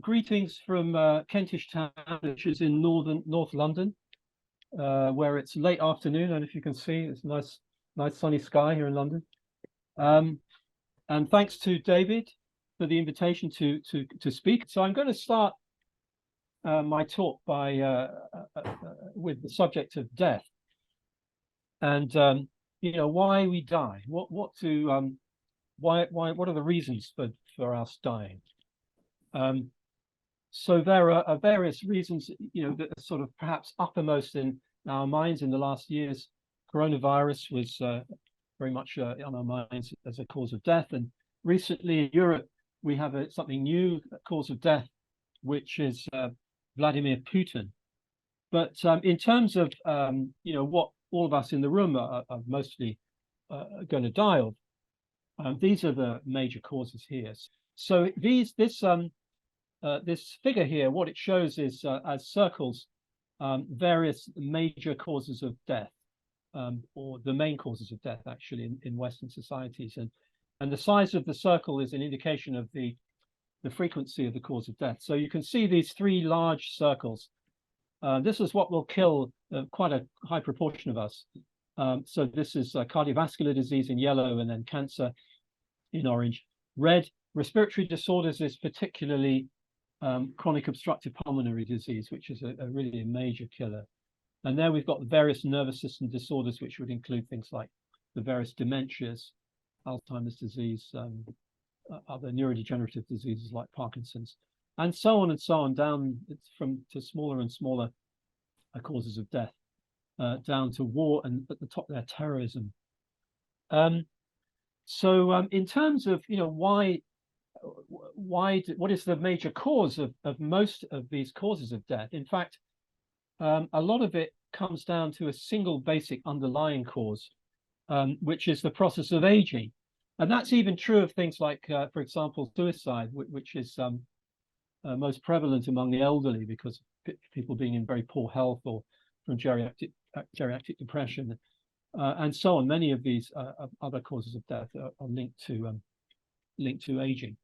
Greetings from Kentish Town, which is in North London, where it's late afternoon, and if you can see, it's nice sunny sky here in London. And thanks to David for the invitation to speak. So I'm going to start my talk by with the subject of death, and why we die. What are the reasons for us dying? So there are various reasons, that are sort of perhaps uppermost in our minds in the last years. Coronavirus was very much on our minds as a cause of death. And recently in Europe, we have something new, a cause of death, which is Vladimir Putin. But in terms of, what all of us in the room are mostly going to die of, these are the major causes here. So this figure here, what it shows is as circles, various major causes of death, or the main causes of death actually in Western societies, and the size of the circle is an indication of the frequency of the cause of death. So you can see these three large circles. This is what will kill quite a high proportion of us. So this is cardiovascular disease in yellow, and then cancer in orange. Red, respiratory disorders is particularly chronic obstructive pulmonary disease, which is a really major killer. And there we've got the various nervous system disorders, which would include things like the various dementias, Alzheimer's disease, other neurodegenerative diseases like Parkinson's, and so on down to smaller and smaller causes of death, down to war, and at the top there, terrorism. So in terms of what is the major cause of most of these causes of death? In fact, a lot of it comes down to a single basic underlying cause, which is the process of aging. And that's even true of things like, for example, suicide, which is most prevalent among the elderly because of people being in very poor health or from geriatric depression, and so on. Many of these other causes of death are linked to aging.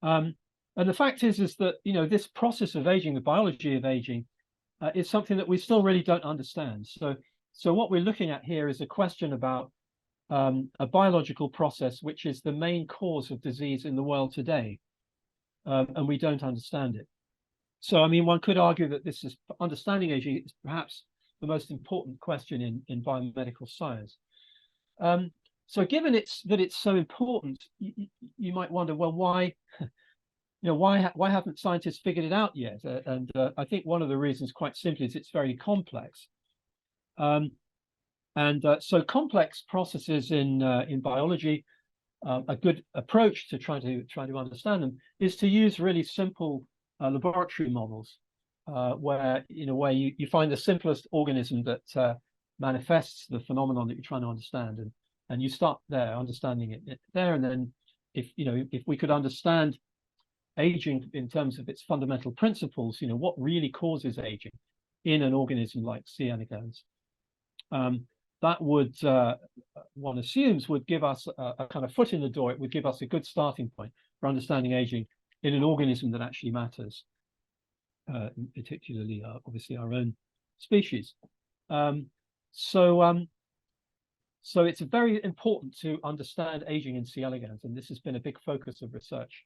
And the fact is that this process of aging, the biology of aging, is something that we still really don't understand. So what we're looking at here is a question about a biological process which is the main cause of disease in the world today, and we don't understand it. So I mean, one could argue that this is understanding aging is perhaps the most important question in biomedical science. So given that it's so important, you might wonder, well, why haven't scientists figured it out yet? And I think one of the reasons, quite simply, is it's very complex. So complex processes in biology, a good approach to try to understand them is to use really simple laboratory models, where you find the simplest organism that manifests the phenomenon that you're trying to understand, and you start there, understanding it there, and then if we could understand aging in terms of its fundamental principles, what really causes aging in an organism like C. elegans, that would, one assumes, would give us a kind of foot in the door. It would give us a good starting point for understanding aging in an organism that actually matters, particularly obviously our own species. So it's very important to understand aging in C. elegans, and this has been a big focus of research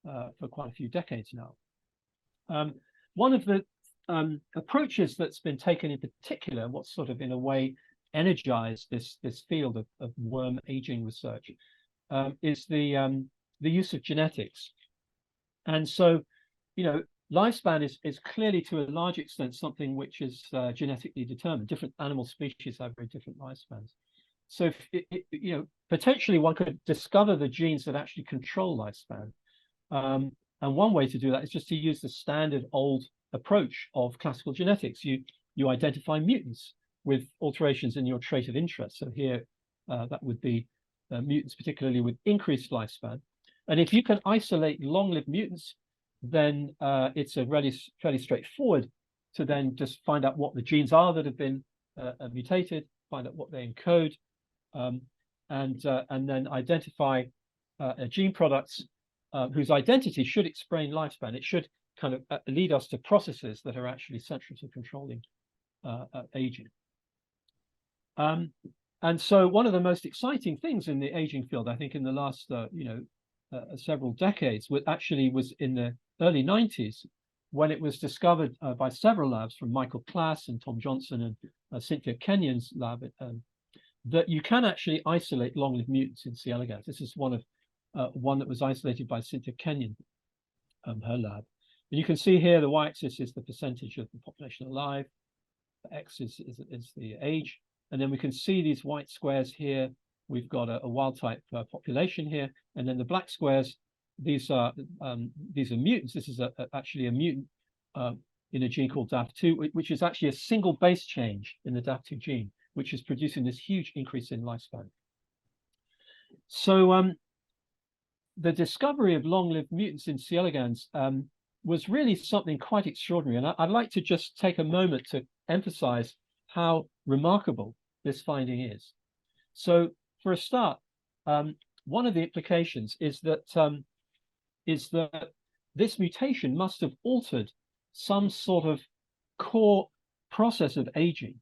for quite a few decades now. One of the approaches that's been taken in particular, what's sort of in a way energized this field of worm aging research, is the use of genetics. And so, lifespan is clearly to a large extent something which is genetically determined. Different animal species have very different lifespans. So, potentially one could discover the genes that actually control lifespan. And one way to do that is just to use the standard old approach of classical genetics. You identify mutants with alterations in your trait of interest. So here, that would be mutants, particularly with increased lifespan. And if you can isolate long-lived mutants, then it's fairly straightforward to then just find out what the genes are that have been mutated, find out what they encode, and then identify gene products whose identity should explain lifespan. It should kind of lead us to processes that are actually central to controlling aging. And so one of the most exciting things in the aging field, I think, in the last several decades, was in the early 90s, when it was discovered by several labs, from Michael Klass and Tom Johnson and Cynthia Kenyon's lab, that you can actually isolate long-lived mutants in C. elegans. This is one that was isolated by Cynthia Kenyon, her lab. And you can see here the y-axis is the percentage of the population alive, the x is the age, and then we can see these white squares here. We've got a wild-type population here, and then the black squares, these are mutants. This is actually a mutant in a gene called DAF2, which is actually a single base change in the DAF2 gene, which is producing this huge increase in lifespan. So the discovery of long-lived mutants in C. elegans was really something quite extraordinary. And I'd like to just take a moment to emphasize how remarkable this finding is. So for a start, one of the implications is that this mutation must have altered some sort of core process of aging,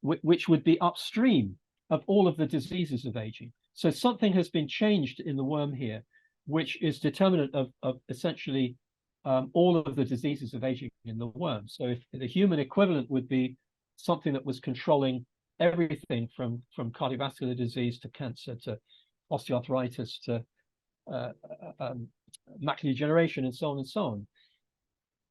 which would be upstream of all of the diseases of aging. So something has been changed in the worm here, which is determinant of essentially all of the diseases of aging in the worm. So if the human equivalent would be something that was controlling everything from cardiovascular disease to cancer to osteoarthritis to macular degeneration and so on and so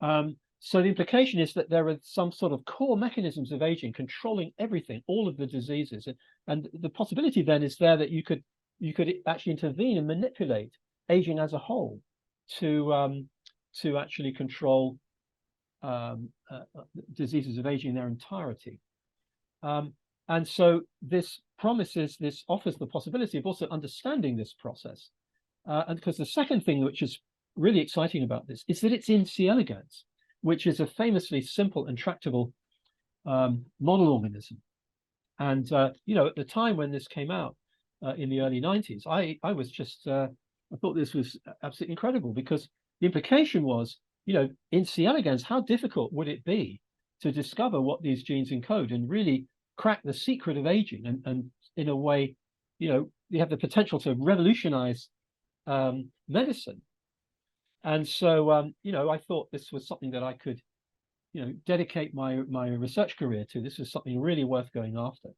on. So the implication is that there are some sort of core mechanisms of aging controlling everything, all of the diseases, and the possibility then is there that you could actually intervene and manipulate aging as a whole to actually control diseases of aging in their entirety. And so this offers the possibility of also understanding this process. And because the second thing which is really exciting about this is that it's in C. elegans, which is a famously simple and tractable model organism. And at the time when this came out in the early 90s, I was just I thought this was absolutely incredible, because the implication was, in C. elegans, how difficult would it be to discover what these genes encode and really crack the secret of aging, and in a way, you have the potential to revolutionize medicine. And so, I thought this was something that I could, dedicate my research career to. This was something really worth going after.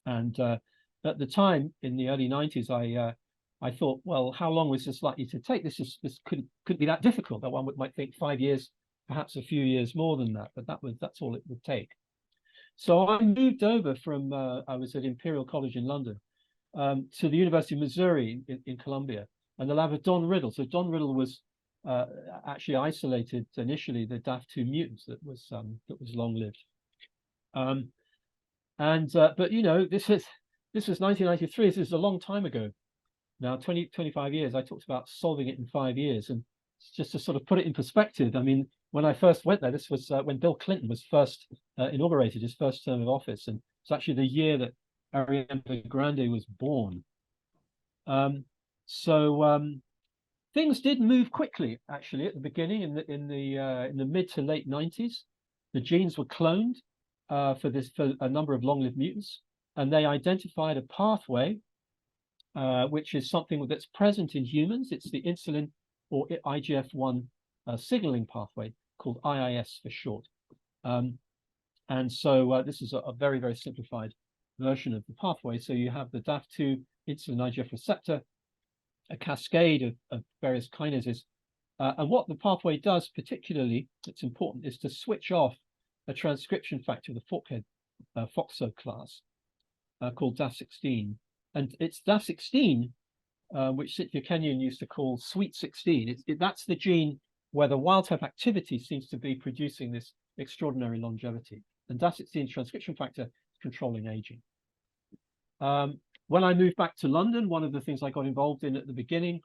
And at the time, in the early 90s, I thought, well, how long was this likely to take? This couldn't be that difficult. That one might think 5 years, perhaps a few years more than that, but that's all it would take. So I moved over from I was at Imperial College in London to the University of Missouri in Columbia, and the lab of Don Riddle. So Don Riddle was actually isolated initially the DAF2 mutants that was long-lived. But this was 1993. This is a long time ago. Now, 25 years. I talked about solving it in 5 years, and just to sort of put it in perspective, I mean, when I first went there, this was when Bill Clinton was first inaugurated his first term of office, and it's actually the year that Ariana Grande was born. Things did move quickly, actually, at the beginning in the mid to late 90s. The genes were cloned for a number of long-lived mutants, and they identified a pathway which is something that's present in humans. It's the insulin or IGF-1 signaling pathway, called IIS for short. And so this is a very, very simplified version of the pathway. So you have the DAF2 insulin IGF receptor, a cascade of various kinases. And what the pathway does particularly, it's important, is to switch off a transcription factor of the forkhead FOXO class called DAF16. And it's DAF16, which Cynthia Kenyon used to call sweet 16. That's the gene where the wild-type activity seems to be producing this extraordinary longevity. And DAF16 transcription factor is controlling aging. When I moved back to London, one of the things I got involved in at the beginning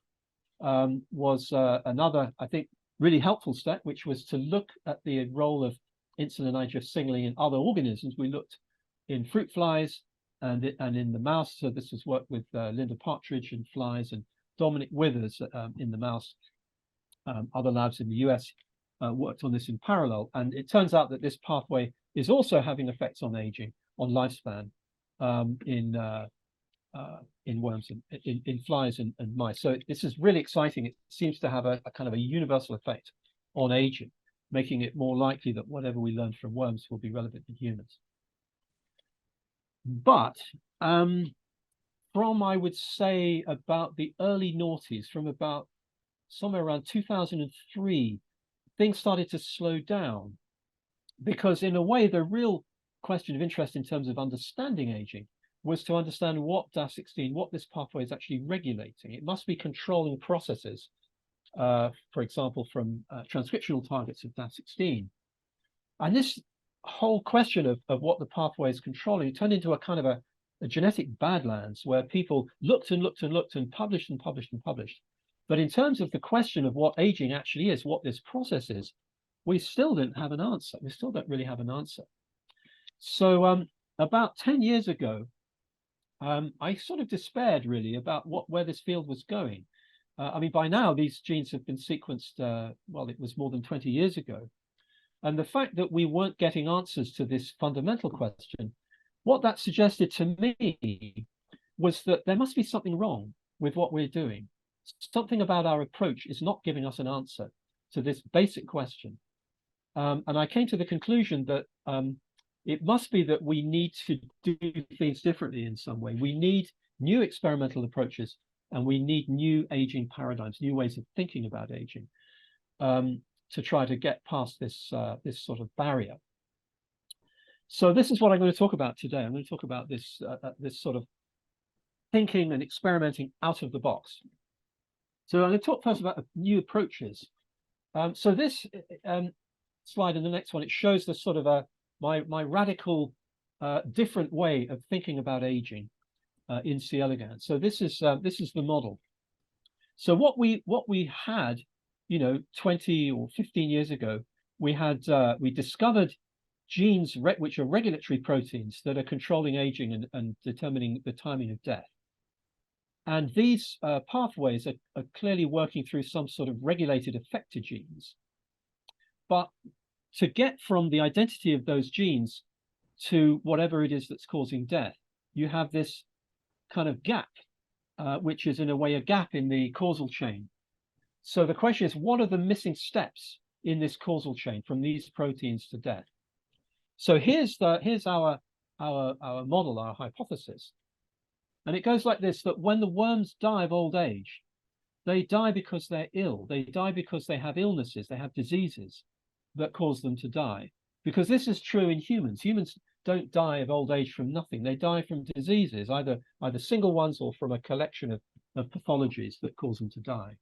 was another, I think, really helpful step, which was to look at the role of insulin IGF signaling in other organisms. We looked in fruit flies and in the mouse. So this was work with Linda Partridge in flies, and Dominic Withers in the mouse. Other labs in the US worked on this in parallel, and it turns out that this pathway is also having effects on aging, on lifespan, in worms and in flies and mice. So this is really exciting. It seems to have a kind of a universal effect on aging, making it more likely that whatever we learn from worms will be relevant in humans. But from, I would say, about the early noughties, from about somewhere around 2003, things started to slow down, because in a way, the real question of interest in terms of understanding aging was to understand what DAS16, what this pathway is actually regulating. It must be controlling processes, for example, from transcriptional targets of DAS16. And this whole question of what the pathway is controlling turned into a kind of a genetic badlands, where people looked and looked and looked and published and published and published. But in terms of the question of what aging actually is, what this process is, we still didn't have an answer. We still don't really have an answer. So about 10 years ago, I sort of despaired really about where this field was going. I mean, by now these genes have been sequenced, well, it was more than 20 years ago. And the fact that we weren't getting answers to this fundamental question, what that suggested to me was that there must be something wrong with what we're doing. Something about our approach is not giving us an answer to this basic question. And I came to the conclusion that it must be that we need to do things differently in some way. We need new experimental approaches, and we need new aging paradigms, new ways of thinking about aging, to try to get past this this sort of barrier. So this is what I'm going to talk about today. I'm going to talk about this this sort of thinking and experimenting out of the box. So I'm going to talk first about new approaches. So this slide and the next one, it shows the sort of my radical different way of thinking about aging in C. elegans. So this is the model. So what we had, 20 or 15 years ago, we discovered genes which are regulatory proteins that are controlling aging and determining the timing of death. And these pathways are clearly working through some sort of regulated effector genes. But to get from the identity of those genes to whatever it is that's causing death, you have this kind of gap, which is in a way a gap in the causal chain. So the question is, what are the missing steps in this causal chain from these proteins to death? So here's our model, our hypothesis. And it goes like this, that when the worms die of old age, they die because they're ill. They die because they have illnesses, they have diseases that cause them to die. Because this is true in humans. Humans don't die of old age from nothing. They die from diseases, either single ones or from a collection of pathologies that cause them to die.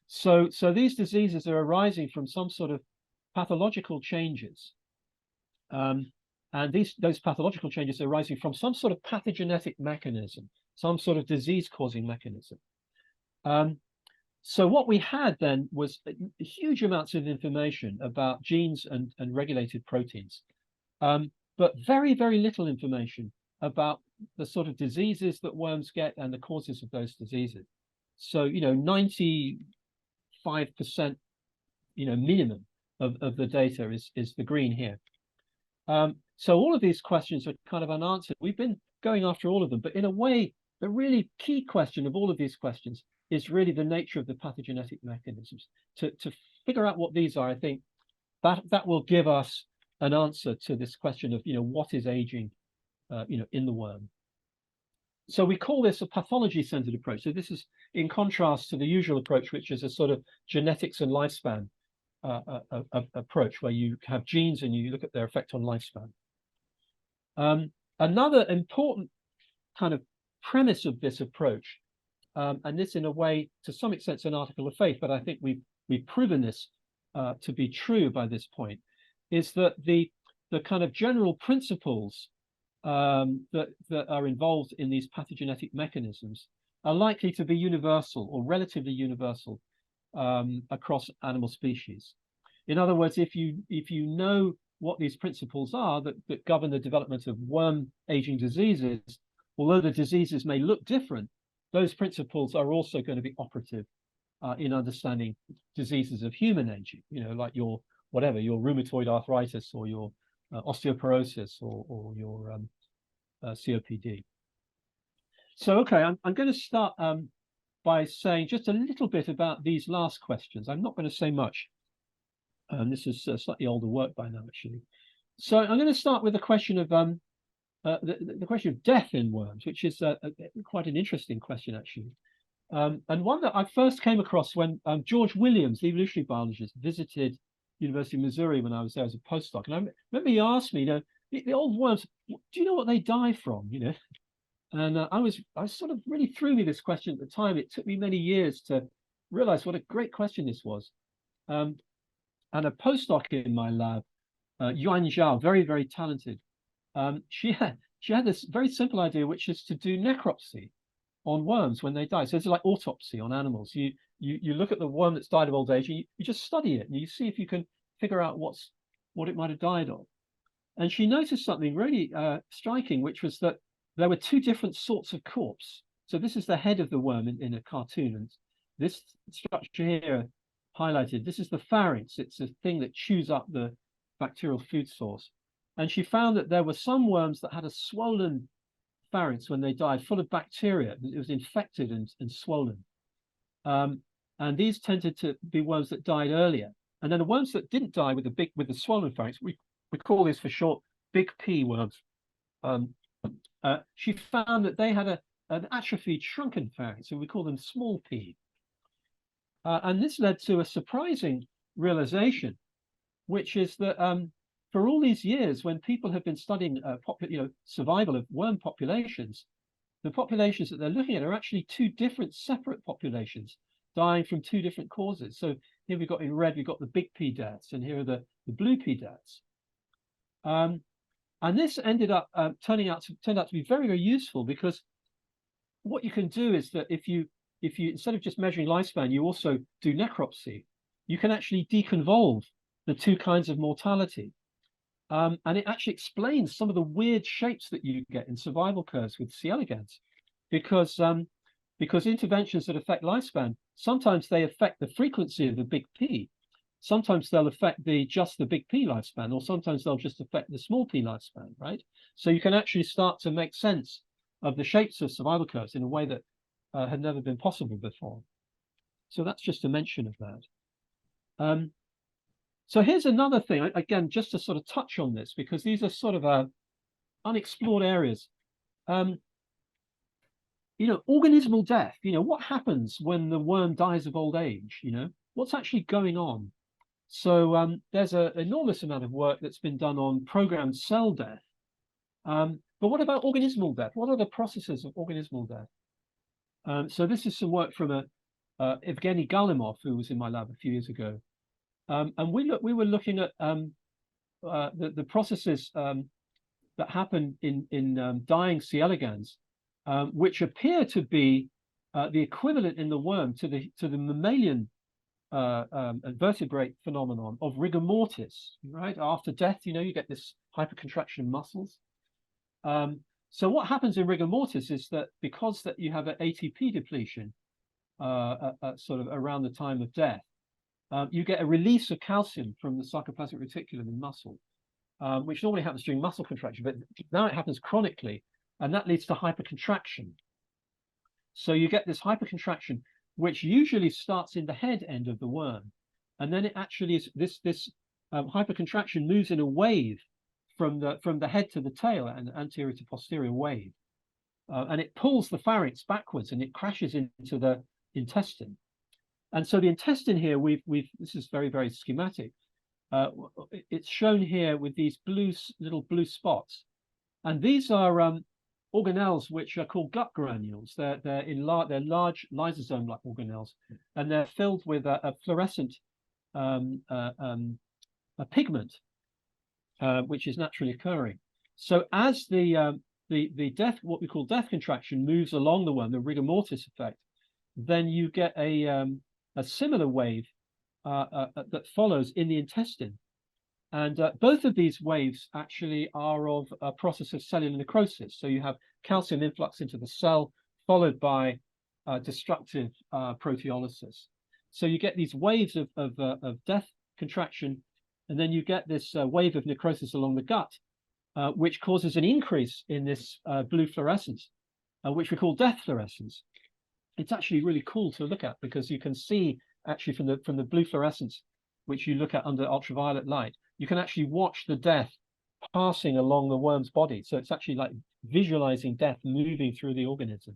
So these diseases are arising from some sort of pathological changes. And those pathological changes are arising from some sort of pathogenetic mechanism, some sort of disease-causing mechanism. So what we had then was huge amounts of information about genes and regulated proteins, but very, very little information about the sort of diseases that worms get and the causes of those diseases. So, 95%, minimum of the data is the green here. So all of these questions are kind of unanswered. We've been going after all of them, but in a way, the really key question of all of these questions is really the nature of the pathogenetic mechanisms. To figure out what these are, I think that will give us an answer to this question of, what is aging, in the worm. So we call this a pathology-centered approach. So this is in contrast to the usual approach, which is a sort of genetics and lifespan approach, where you have genes and you look at their effect on lifespan. Another important kind of premise of this approach, and this in a way, to some extent, is an article of faith, but I think we've proven this to be true by this point, is that the kind of general principles that are involved in these pathogenetic mechanisms are likely to be universal or relatively universal across animal species. In other words, if you know what these principles are that govern the development of worm aging diseases, although the diseases may look different, those principles are also going to be operative in understanding diseases of human aging, like your rheumatoid arthritis or your osteoporosis or your COPD. So, okay, I'm going to start by saying just a little bit about these last questions. I'm not going to say much. This is slightly older work by now, actually. So I'm going to start with the question of the question of death in worms, which is quite an interesting question, actually. And one that I first came across when George Williams, the evolutionary biologist, visited University of Missouri when I was there as a postdoc. And I remember he asked me, the old worms, do you know what they die from? And I was sort of really threw me this question at the time. It took me many years to realize what a great question this was. And a postdoc in my lab, Yuan Zhao, very, very talented. She had this very simple idea, which is to do necropsy on worms when they die. So it's like autopsy on animals. You look at the worm that's died of old age, and you just study it, and you see if you can figure out what it might have died of. And she noticed something really striking, which was that there were two different sorts of corpse. So this is the head of the worm in a cartoon, and this structure here highlighted, this is the pharynx. It's a thing that chews up the bacterial food source. And she found that there were some worms that had a swollen pharynx when they died, full of bacteria. It was infected and swollen. And these tended to be worms that died earlier. And then the worms that didn't die with the swollen pharynx, we call these for short big P worms. She found that they had an atrophied, shrunken pharynx, so we call them small p. And this led to a surprising realization, which is that for all these years, when people have been studying survival of worm populations, the populations that they're looking at are actually two different separate populations dying from two different causes. So here we've got in red, we've got the big P deaths, and here are the blue P deaths. And this ended up turned out to be very, very useful, because what you can do is that if you instead of just measuring lifespan, you also do necropsy, you can actually deconvolve the two kinds of mortality. And it actually explains some of the weird shapes that you get in survival curves with C. elegans, because interventions that affect lifespan, sometimes they affect the frequency of the big P. Sometimes they'll affect just the big P lifespan, or sometimes they'll just affect the small p lifespan, right? So you can actually start to make sense of the shapes of survival curves in a way that had never been possible before. So that's just a mention of that. So here's another thing, again, just to sort of touch on this, because these are sort of unexplored areas. Organismal death, what happens when the worm dies of old age? What's actually going on? So there's an enormous amount of work that's been done on programmed cell death. But what about organismal death? What are the processes of organismal death? So this is some work from Evgeny Galimov, who was in my lab a few years ago. And we were looking at the processes that happen in dying C. elegans, which appear to be the equivalent in the worm to the mammalian vertebrate phenomenon of rigor mortis, right? After death, you get this hypercontraction of muscles. So what happens in rigor mortis is that because you have an ATP depletion sort of around the time of death, you get a release of calcium from the sarcoplasmic reticulum in muscle, which normally happens during muscle contraction, but now it happens chronically, and that leads to hypercontraction. So you get this hypercontraction, which usually starts in the head end of the worm, and then it actually is this hypercontraction moves in a wave from the head to the tail, an anterior to posterior wave, and it pulls the pharynx backwards and it crashes into the intestine. And so the intestine here, this is very, very schematic. It's shown here with these little blue spots, and these are organelles which are called gut granules. They're large lysosome-like organelles, and they're filled with a fluorescent a pigment, which is naturally occurring. So as the death, what we call death contraction, moves along the worm, the rigor mortis effect, then you get a similar wave that follows in the intestine. And both of these waves actually are of a process of cellular necrosis. So you have calcium influx into the cell, followed by destructive proteolysis. So you get these waves of death contraction, and then you get this wave of necrosis along the gut, which causes an increase in this blue fluorescence, which we call death fluorescence. It's actually really cool to look at because you can see actually from the blue fluorescence, which you look at under ultraviolet light, you can actually watch the death passing along the worm's body. So it's actually like visualizing death moving through the organism.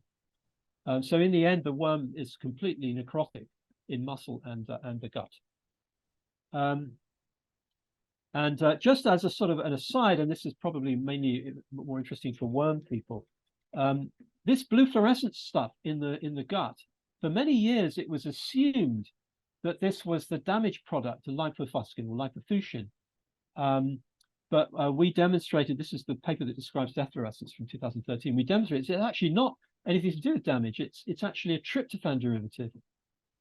So in the end, the worm is completely necrotic in muscle and the gut. Just as a sort of an aside, and this is probably mainly more interesting for worm people, this blue fluorescence stuff in the gut, for many years it was assumed that this was the damaged product of lipofuscin or lipofuscin. But we demonstrated, this is the paper that describes death fluorescence from 2013, we demonstrated it's actually not anything to do with damage. It's actually a tryptophan derivative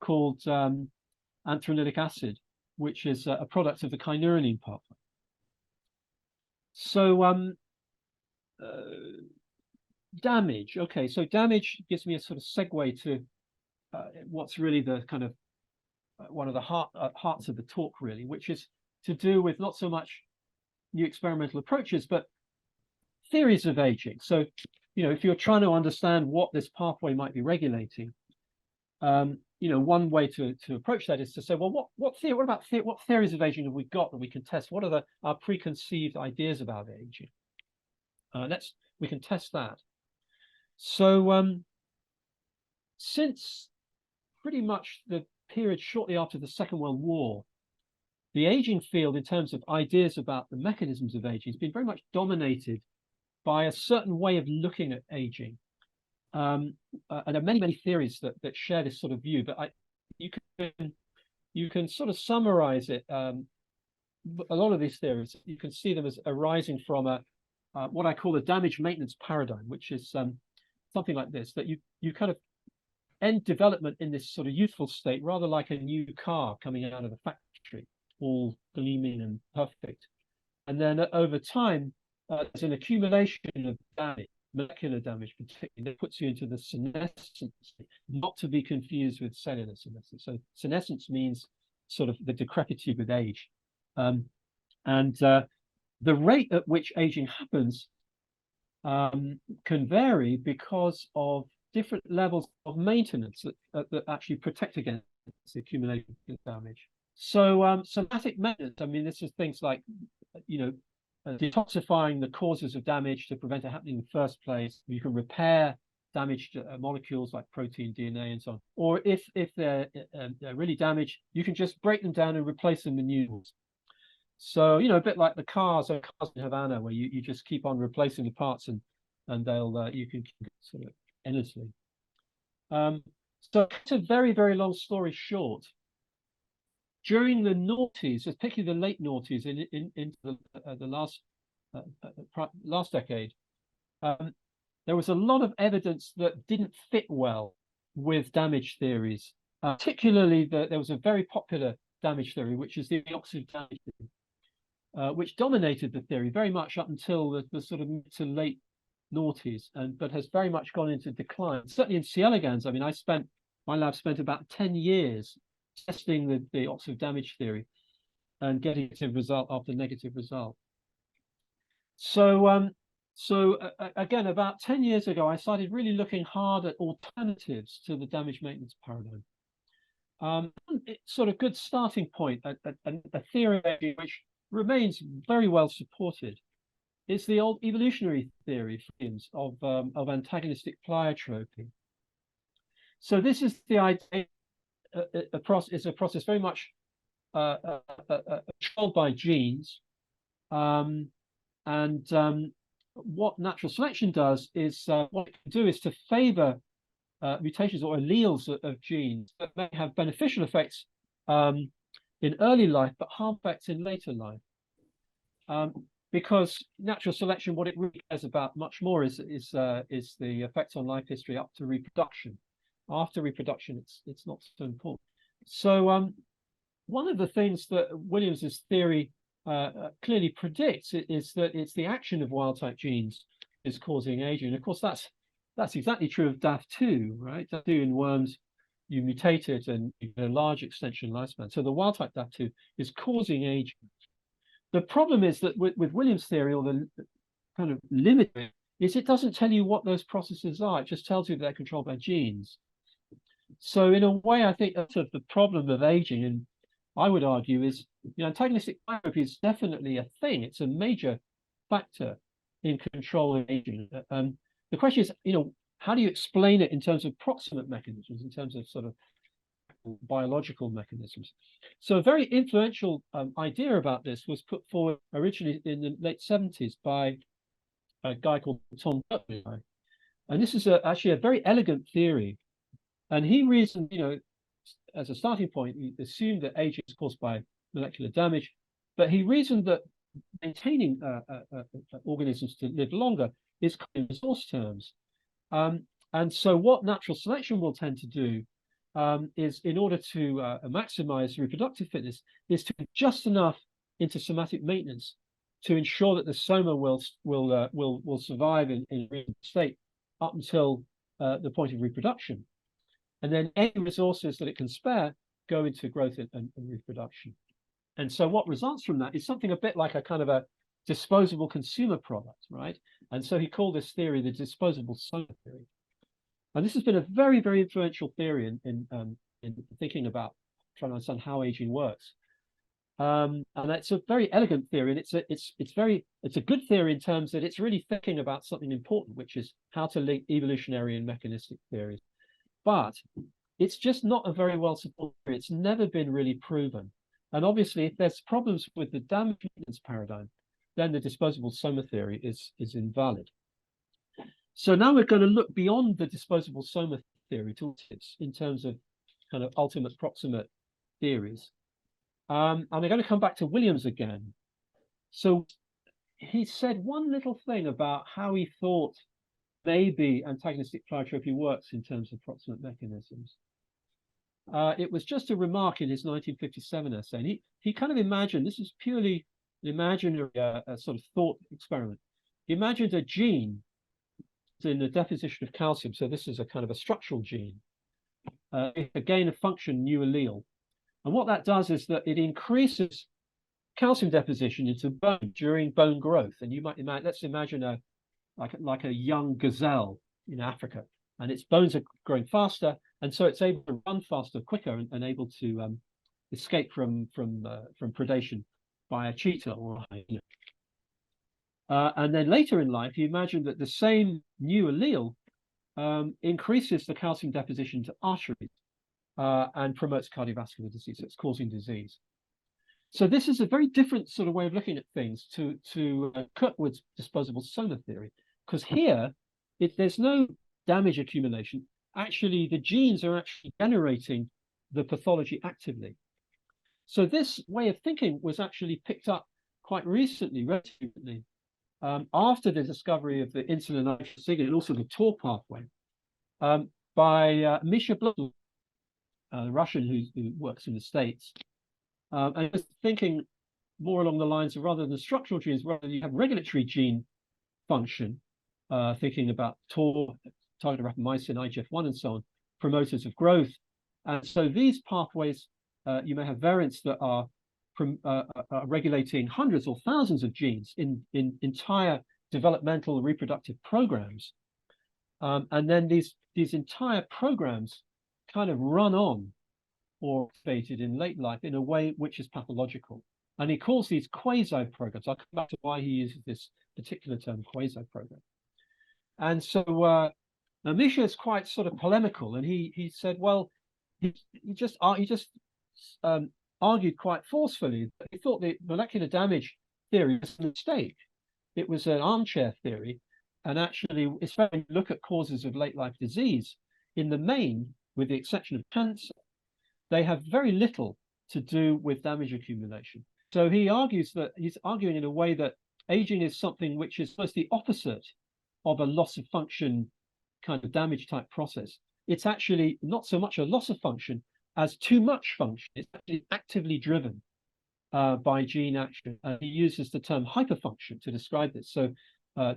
called anthracyclic acid, which is a product of the kynurenine pathway. So damage. Okay, so damage gives me a sort of segue to what's really the kind of one of the hearts of the talk, really, which is to do with not so much new experimental approaches, but theories of aging. So, you know, if you're trying to understand what this pathway might be regulating, you know, one way to approach that is to say, well, what theories of aging have we got that we can test? What are our preconceived ideas about aging? We can test that. So since pretty much the period shortly after the Second World War, the aging field, in terms of ideas about the mechanisms of aging, has been very much dominated by a certain way of looking at aging. And there are many theories that share this sort of view, but you can sort of summarize it. A lot of these theories, you can see them as arising from what I call a damage maintenance paradigm, which is something like this: that you kind of end development in this sort of youthful state, rather like a new car coming out of the factory, all gleaming and perfect. And then over time, there's an accumulation of damage, molecular damage particularly, that puts you into the senescent state, not to be confused with cellular senescence. So senescence means sort of the decrepitude with age. The rate at which aging happens can vary because of different levels of maintenance that actually protect against the accumulation of damage. So somatic maintenance, I mean, this is things like, you know, detoxifying the causes of damage to prevent it happening in the first place. You can repair damaged molecules like protein, DNA, and so on. Or if they're really damaged, you can just break them down and replace them with new ones. So, you know, a bit like the cars in Havana, where you just keep on replacing the parts and they'll you can sort of endlessly. So it's a very, very long story short. During the noughties, particularly the late noughties, into the last decade, there was a lot of evidence that didn't fit well with damage theories. Particularly, there was a very popular damage theory, which is the oxidative damage theory, which dominated the theory very much up until the sort of mid to late noughties, but has very much gone into decline. Certainly in C. elegans, I mean, my lab spent about 10 years testing the oxidative damage theory and getting negative result after negative result. So again, about 10 years ago, I started really looking hard at alternatives to the damage maintenance paradigm. It's sort of good starting point, a theory which remains very well supported. It's the old evolutionary theory of antagonistic pleiotropy. So this is the idea. Is a process very much controlled by genes, what natural selection does is what it can do is to favor mutations or alleles of genes that may have beneficial effects in early life, but harm effects in later life. Because natural selection, what it really cares about much more is the effects on life history up to reproduction. After reproduction, it's not so important. So one of the things that Williams's theory clearly predicts is that it's the action of wild-type genes is causing aging. Of course, that's that's exactly true of DAF2, right? DAF2 in worms, you mutate it and you get a large extension lifespan. So the wild type DAF2 is causing aging. The problem is that with Williams' theory, or the kind of limit is it doesn't tell you what those processes are. It just tells you they're controlled by genes. So in a way, I think that's sort of the problem of aging. And I would argue is, antagonistic therapy is definitely a thing. It's a major factor in controlling aging. The question is, how do you explain it in terms of proximate mechanisms, in terms of sort of biological mechanisms? So a very influential idea about this was put forward originally in the late 70s by a guy called Tom Kirkby. And this is actually a very elegant theory. And he reasoned, as a starting point, he assumed that aging is caused by molecular damage, but he reasoned that maintaining organisms to live longer is in resource terms. And so what natural selection will tend to do is, in order to maximize reproductive fitness, is to just enough into somatic maintenance to ensure that the soma will survive in a state up until the point of reproduction. And then any resources that it can spare go into growth and reproduction. And so what results from that is something a bit like a kind of a disposable consumer product, right? And so he called this theory the disposable soma theory. And this has been a very, very influential theory in thinking about trying to understand how aging works. And it's a very elegant theory, and it's a good theory in terms that it's really thinking about something important, which is how to link evolutionary and mechanistic theories. But it's just not a very well supported theory. It's never been really proven. And obviously, if there's problems with the damage maintenance paradigm, then the disposable soma theory is invalid. So now we're going to look beyond the disposable soma theory to in terms of kind of ultimate proximate theories. And we're going to come back to Williams again. So he said one little thing about how he thought maybe antagonistic pleiotropy works in terms of proximate mechanisms. It was just a remark in his 1957 essay. And he kind of imagined, this is purely an imaginary a sort of thought experiment. He imagined a gene in the deposition of calcium. So this is a kind of a structural gene, a gain of function new allele. And what that does is that it increases calcium deposition into bone during bone growth. And you might imagine, let's imagine like a young gazelle in Africa, and its bones are growing faster, and so it's able to run faster, quicker, and able to escape from predation by a cheetah or a hyena. And then later in life, you imagine that the same new allele increases the calcium deposition to arteries and promotes cardiovascular disease. So it's causing disease. So this is a very different sort of way of looking at things to Kirkwood's disposable soma theory, because here there's no damage accumulation. Actually, the genes are actually generating the pathology actively. So this way of thinking was actually picked up quite recently, relatively, after the discovery of the insulin nitrous signaling and also the TOR pathway by Misha Blum, a Russian who works in the States. And was thinking more along the lines of, rather than structural genes, rather you have regulatory gene function, thinking about TOR, target rapamycin, IGF-1, and so on, promoters of growth. And so these pathways, you may have variants that are regulating hundreds or thousands of genes in entire developmental and reproductive programs. And then these entire programs kind of run on or activated in late life in a way which is pathological. And he calls these quasi programs. I'll come back to why he uses this particular term, quasi program. And so Misha is quite sort of polemical, and he said, well, he just argued quite forcefully that he thought the molecular damage theory was a mistake. It was an armchair theory, and actually, especially when you look at causes of late life disease, in the main, with the exception of cancer, they have very little to do with damage accumulation. So he argues that he's arguing in a way that aging is something which is almost the opposite of a loss of function kind of damage type process. It's actually not so much a loss of function as too much function. It's actually actively driven by gene action. He uses the term hyperfunction to describe this. So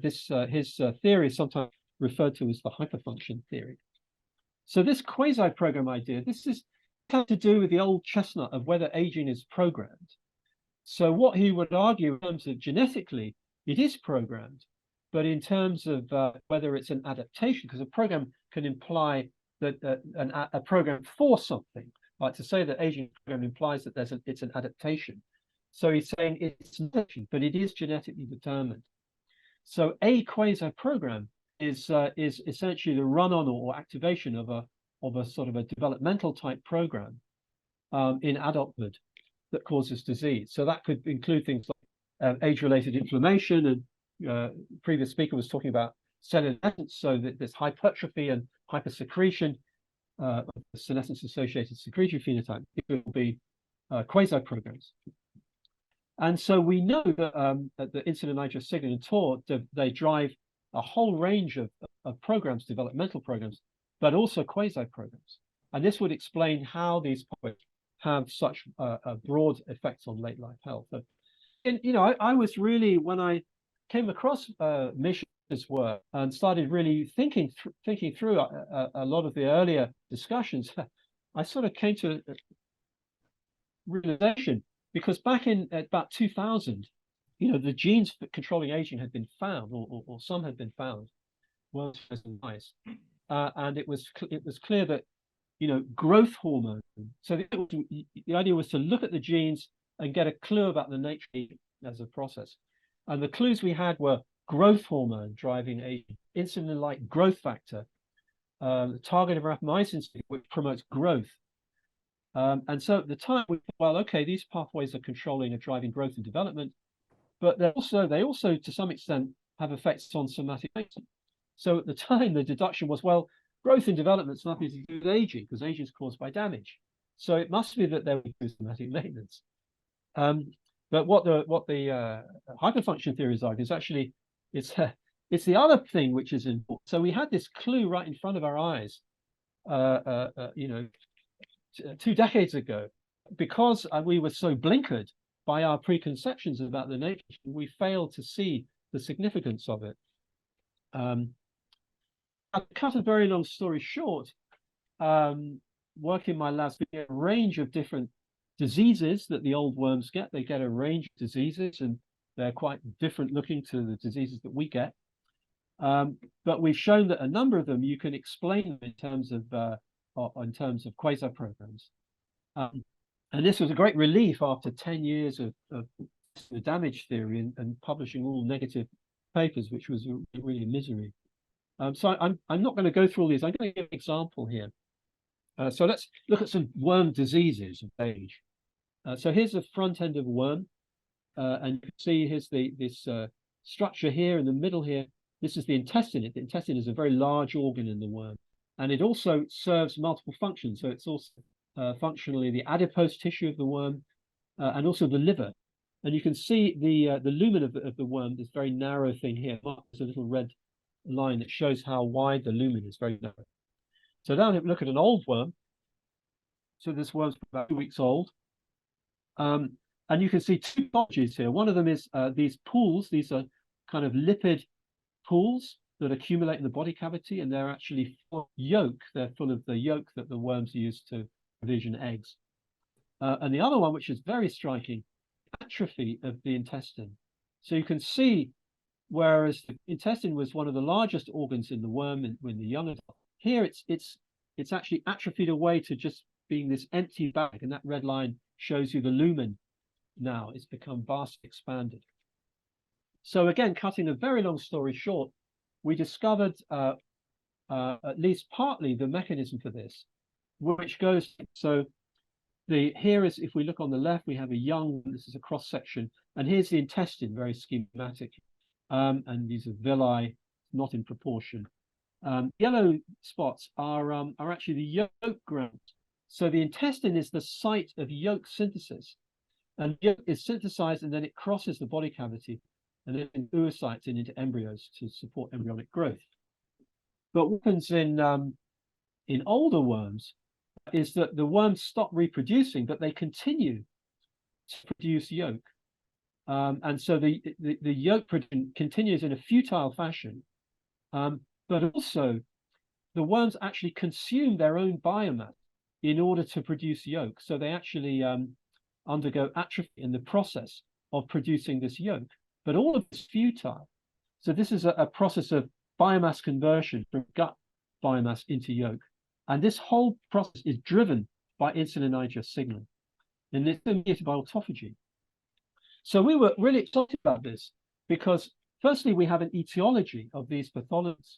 his theory is sometimes referred to as the hyperfunction theory. So this quasi-program idea, this is has to do with the old chestnut of whether aging is programmed. So what he would argue in terms of genetically, it is programmed, but in terms of whether it's an adaptation, because a program can imply that a program for something, like to say that aging program implies that it's an adaptation. So he's saying it's not, but it is genetically determined. So a quasi-program is essentially the run-on or activation of a sort of a developmental type program in adulthood that causes disease. So that could include things like age-related inflammation, and previous speaker was talking about senescence, so that there's hypertrophy and hypersecretion, senescence-associated secretory phenotype. It will be quasi-programs. And so we know that the insulin nitrous signaling and TOR, they drive a whole range of programs, developmental programs, but also quasi-programs. And this would explain how these pathways have such broad effects on late life health. And, you know, I was really, when I came across Mish's work and started really thinking through a lot of the earlier discussions, I sort of came to a realization, because back in about 2000, you know, the genes for controlling aging had been found, or some had been found, well, in mice, and it was clear that, you know, growth hormone. So the idea was to look at the genes and get a clue about the nature as a process. And the clues we had were growth hormone driving aging, insulin-like growth factor, target of rapamycin, which promotes growth. And so at the time, we thought, well, okay, these pathways are controlling and driving growth and development, but they also to some extent have effects on somatic maintenance. So at the time, the deduction was, well, growth and development is nothing to do with aging, because aging is caused by damage. So it must be that there would be somatic maintenance. But what the hyperfunction theories argue is actually it's the other thing which is important. So we had this clue right in front of our eyes, you know, 2 decades ago, because we were so blinkered by our preconceptions about the nature, we failed to see the significance of it. I'll cut a very long story short. Work in my labs, we get a range of different diseases that the old worms get. They get a range of diseases, and they're quite different looking to the diseases that we get. But we've shown that a number of them you can explain them in terms of quasi-programs. And this was a great relief after 10 years of the damage theory and publishing all negative papers, which was really misery. So I'm not going to go through all these. I'm going to give an example here. So let's look at some worm diseases of age. So here's the front end of a worm, and you can see here's this structure here in the middle here. This is the intestine. The intestine is a very large organ in the worm, and it also serves multiple functions. So it's also functionally the adipose tissue of the worm, and also the liver. And you can see the lumen of the worm, this very narrow thing here. There's a little red line that shows how wide the lumen is, very narrow. So now look at an old worm. So this worm's about 2 weeks old. And you can see 2 pathologies here. One of them is these pools. These are kind of lipid pools that accumulate in the body cavity, and they're actually full of yolk. They're full of the yolk that the worms use to provision eggs. And the other one, which is very striking, atrophy of the intestine. So you can see, whereas the intestine was one of the largest organs in the worm when the young adult, here it's actually atrophied away to just being this empty bag, and that red line shows you the lumen now. It's become vastly expanded. So again, cutting a very long story short, we discovered at least partly the mechanism for this, which goes, so here is, if we look on the left, we have a young, this is a cross section, and here's the intestine, very schematic, and these are villi, not in proportion. Yellow spots are actually the yolk ground. So the intestine is the site of yolk synthesis, and yolk is synthesized and then it crosses the body cavity and then in oocytes and into embryos to support embryonic growth. But what happens in older worms is that the worms stop reproducing, but they continue to produce yolk, and so the yolk production continues in a futile fashion. but also the worms actually consume their own biomass in order to produce yolk. So they actually undergo atrophy in the process of producing this yolk, but all of it's futile. So this is a process of biomass conversion from gut biomass into yolk. And this whole process is driven by insulin IGF signaling, and it's mediated by autophagy. So we were really excited about this because firstly, we have an etiology of these pathologies,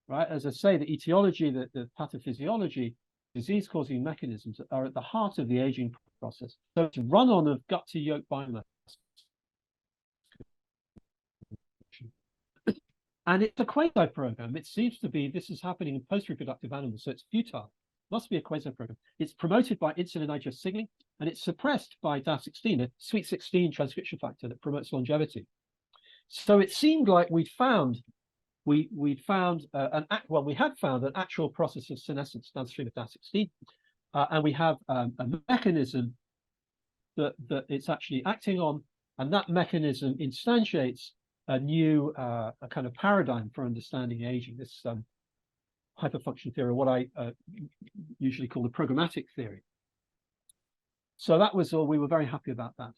right? As I say, the etiology, the pathophysiology, disease-causing mechanisms are at the heart of the aging process. So it's run-on of gut to yolk biomass. And it's a quasi program. It seems to be this is happening in post-reproductive animals, so it's futile. Must be a quasi program. It's promoted by insulin IGF signaling, and it's suppressed by DAF16, a sweet 16 transcription factor that promotes longevity. So it seemed like we had found an actual process of senescence downstream of DAF16, and we have a mechanism that it's actually acting on, and that mechanism instantiates a new a kind of paradigm for understanding aging, this hyperfunction theory, what I usually call the programmatic theory. So that was all. We were very happy about that.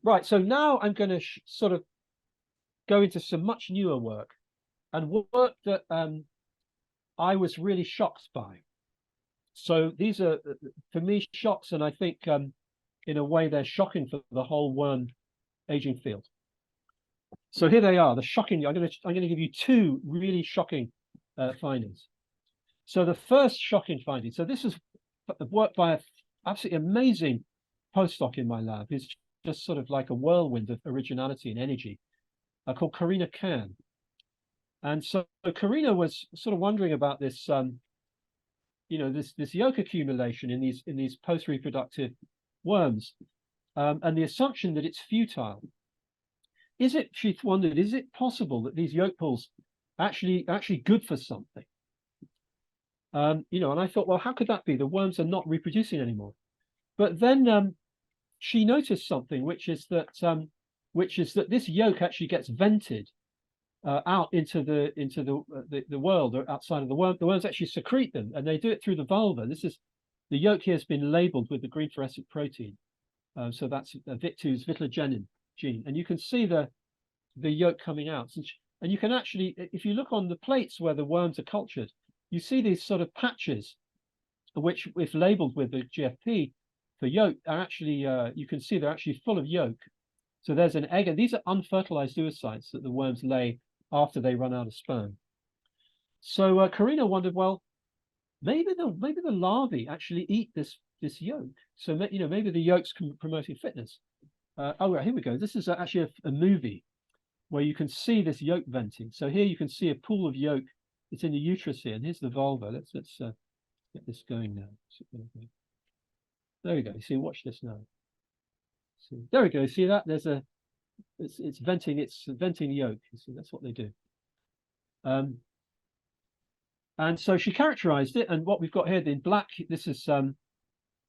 Right, so now I'm going to sort of go into some much newer work, and work that I was really shocked by. So these are, for me, shocks, and I think in a way they're shocking for the whole worm aging field. So here they are, the shocking. I'm going to give you two really shocking findings. So the first shocking finding. So this is work by an absolutely amazing postdoc in my lab. Who's just sort of like a whirlwind of originality and energy, called Karina Khan. And so Karina was sort of wondering about this, this yolk accumulation in these post-reproductive worms, and the assumption that it's futile. She wondered, is it possible that these yolk pools are actually good for something? And I thought, well, how could that be? The worms are not reproducing anymore. But then she noticed something, which is that this yolk actually gets vented out into the world, or outside of the worm. The worms actually secrete them, and they do it through the vulva. The yolk here has been labeled with the green fluorescent protein. So that's VIC2's vitellogenin gene, and you can see the yolk coming out. And you can actually, if you look on the plates where the worms are cultured, you see these sort of patches, which, if labeled with the GFP for yolk, are actually you can see they're actually full of yolk. So there's an egg, and these are unfertilized oocytes that the worms lay after they run out of sperm. So Karina wondered, well, maybe the larvae actually eat this yolk. So maybe the yolk's promoting fitness. Oh, here we go. This is actually a movie where you can see this yolk venting. So here you can see a pool of yolk. It's in the uterus here, and here's the vulva. Let's get this going now. There we go. You see, watch this now. See, there we go. See that? It's venting yolk. You see, that's what they do. And so she characterized it, and what we've got here in black, this is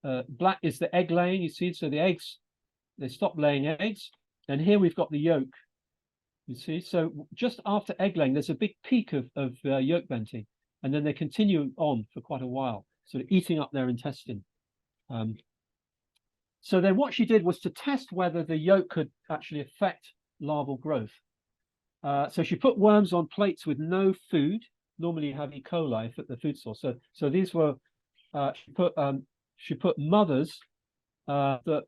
black is the egg laying. You see, so the eggs, they stop laying eggs, and here we've got the yolk. You see, so just after egg laying, there's a big peak of yolk venting, and then they continue on for quite a while, sort of eating up their intestine. So then what she did was to test whether the yolk could actually affect larval growth. So she put worms on plates with no food. Normally you have E. coli at the food source. So these were she put mothers that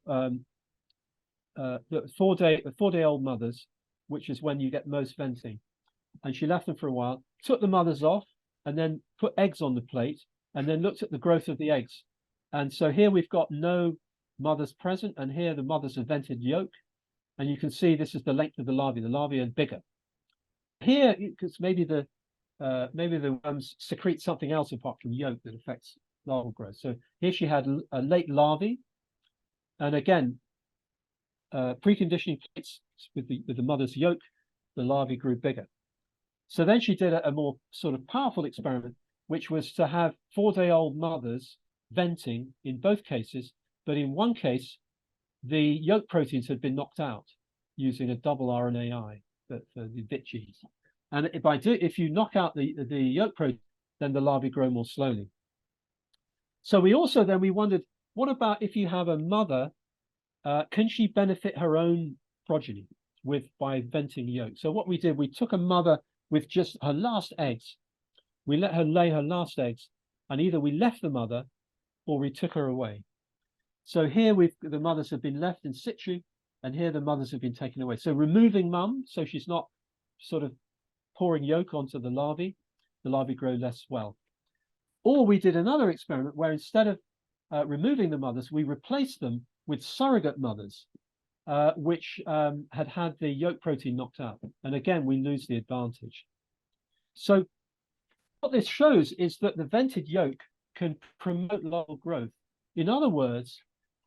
4-day-old mothers, which is when you get most venting, and she left them for a while, took the mothers off, and then put eggs on the plate, and then looked at the growth of the eggs. And so here we've got no mothers present, and here the mothers have vented yolk, and you can see this is the length of the larvae. The larvae are bigger. Here, because maybe the worms secrete something else apart from yolk that affects larval growth. So here she had a late larvae, and again, preconditioning plates with the mother's yolk, the larvae grew bigger. So then she did a more sort of powerful experiment, which was to have 4-day-old mothers venting in both cases, but in one case, the yolk proteins had been knocked out using a double RNAi for the VIT genes. And if you knock out the yolk protein, then the larvae grow more slowly. So we wondered, what about if you have a mother? Can she benefit her own progeny by venting yolk? So what we did, we took a mother with just her last eggs. We let her lay her last eggs, and either we left the mother or we took her away. So here the mothers have been left in situ, and here the mothers have been taken away. So removing mum, so she's not sort of pouring yolk onto the larvae grow less well. Or we did another experiment where instead of removing the mothers, we replaced them with surrogate mothers, which had the yolk protein knocked out. And again, we lose the advantage. So what this shows is that the vented yolk can promote larval growth. In other words,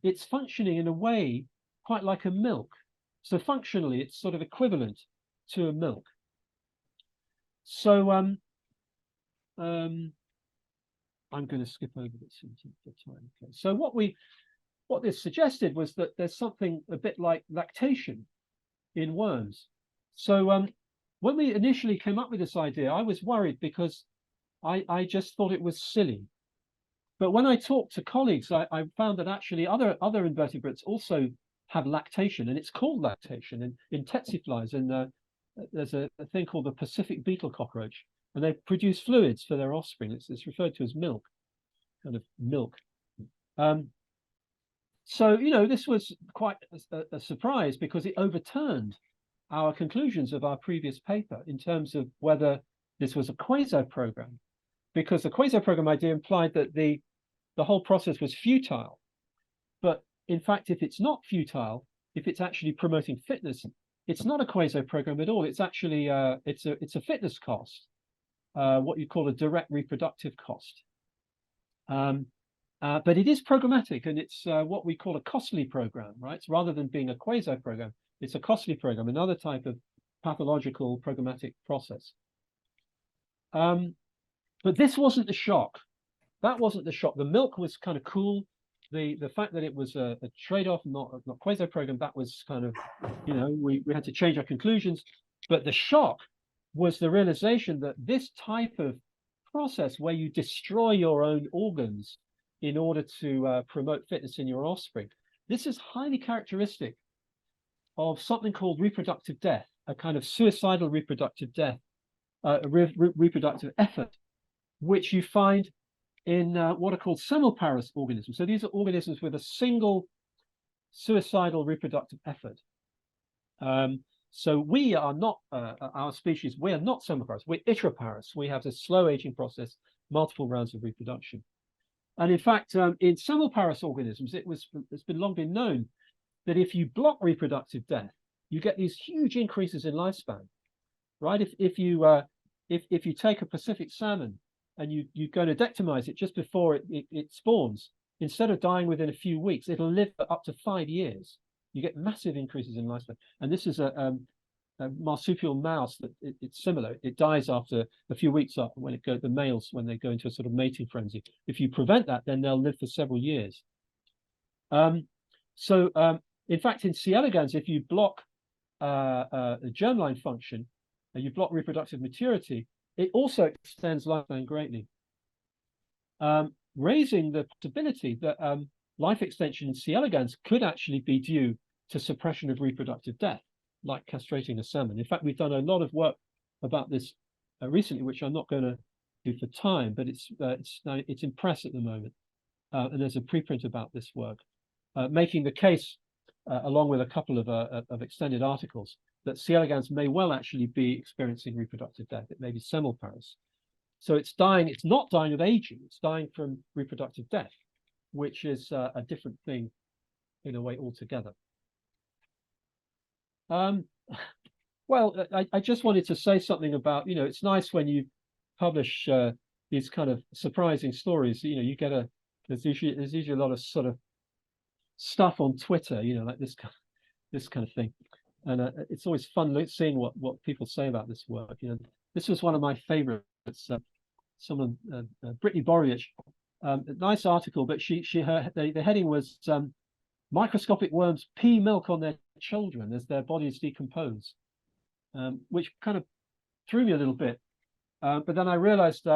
it's functioning in a way quite like a milk. So functionally, it's sort of equivalent to a milk. So I'm going to skip over this into the time. Okay. So what this suggested was that there's something a bit like lactation in worms. So when we initially came up with this idea, I was worried because I just thought it was silly. But when I talked to colleagues, I found that actually other invertebrates also have lactation, and it's called lactation in tsetse flies. And there's a thing called the Pacific beetle cockroach, and they produce fluids for their offspring. It's referred to as milk, kind of milk. So, this was quite a surprise because it overturned our conclusions of our previous paper in terms of whether this was a quasar program, because the quasar program idea implied that the whole process was futile. But in fact, if it's not futile, if it's actually promoting fitness, it's not a quasar program at all. It's actually it's a fitness cost, what you call a direct reproductive cost. But it is programmatic, and it's what we call a costly program, right? So rather than being a quasar program, it's a costly program, another type of pathological programmatic process. But this wasn't the shock. That wasn't the shock. The milk was kind of cool. The fact that it was a trade-off, not quasar program, that was kind of, we had to change our conclusions. But the shock was the realization that this type of process where you destroy your own organs in order to promote fitness in your offspring, this is highly characteristic of something called reproductive death, a kind of suicidal reproductive death, reproductive effort, which you find in what are called semelparous organisms. So these are organisms with a single suicidal reproductive effort. So we are not, our species, we are not semelparous, we're yttroparous. We have a slow aging process, multiple rounds of reproduction. And in fact, in semelparous organisms, it's long been known that if you block reproductive death, you get these huge increases in lifespan, right? If you take a Pacific salmon and you gonadectomize it just before it spawns, instead of dying within a few weeks, it'll live for up to 5 years. You get massive increases in lifespan. And this is a marsupial mouse that it's similar. It dies after a few weeks when the males, when they go into a sort of mating frenzy. If you prevent that, then they'll live for several years. In fact, in C. elegans, if you block the germline function, and you block reproductive maturity, it also extends lifespan greatly, raising the possibility that life extension in C. elegans could actually be due to suppression of reproductive death, like castrating a salmon. In fact, we've done a lot of work about this recently, which I'm not going to do for time, but it's in press at the moment, and there's a preprint about this work, making the case, along with a couple of extended articles, that C. elegans may well actually be experiencing reproductive death. It may be semelparous. So it's dying. It's not dying of aging. It's dying from reproductive death, which is a different thing in a way altogether. Well, I just wanted to say something about, it's nice when you publish these kind of surprising stories. You get there's usually a lot of sort of stuff on Twitter, like this kind of thing. And it's always fun seeing what people say about this work. This was one of my favorites. Someone, Brittany Borowicz, a nice article, but the heading was microscopic worms pee milk on their children as their bodies decompose, which kind of threw me a little bit. But then I realized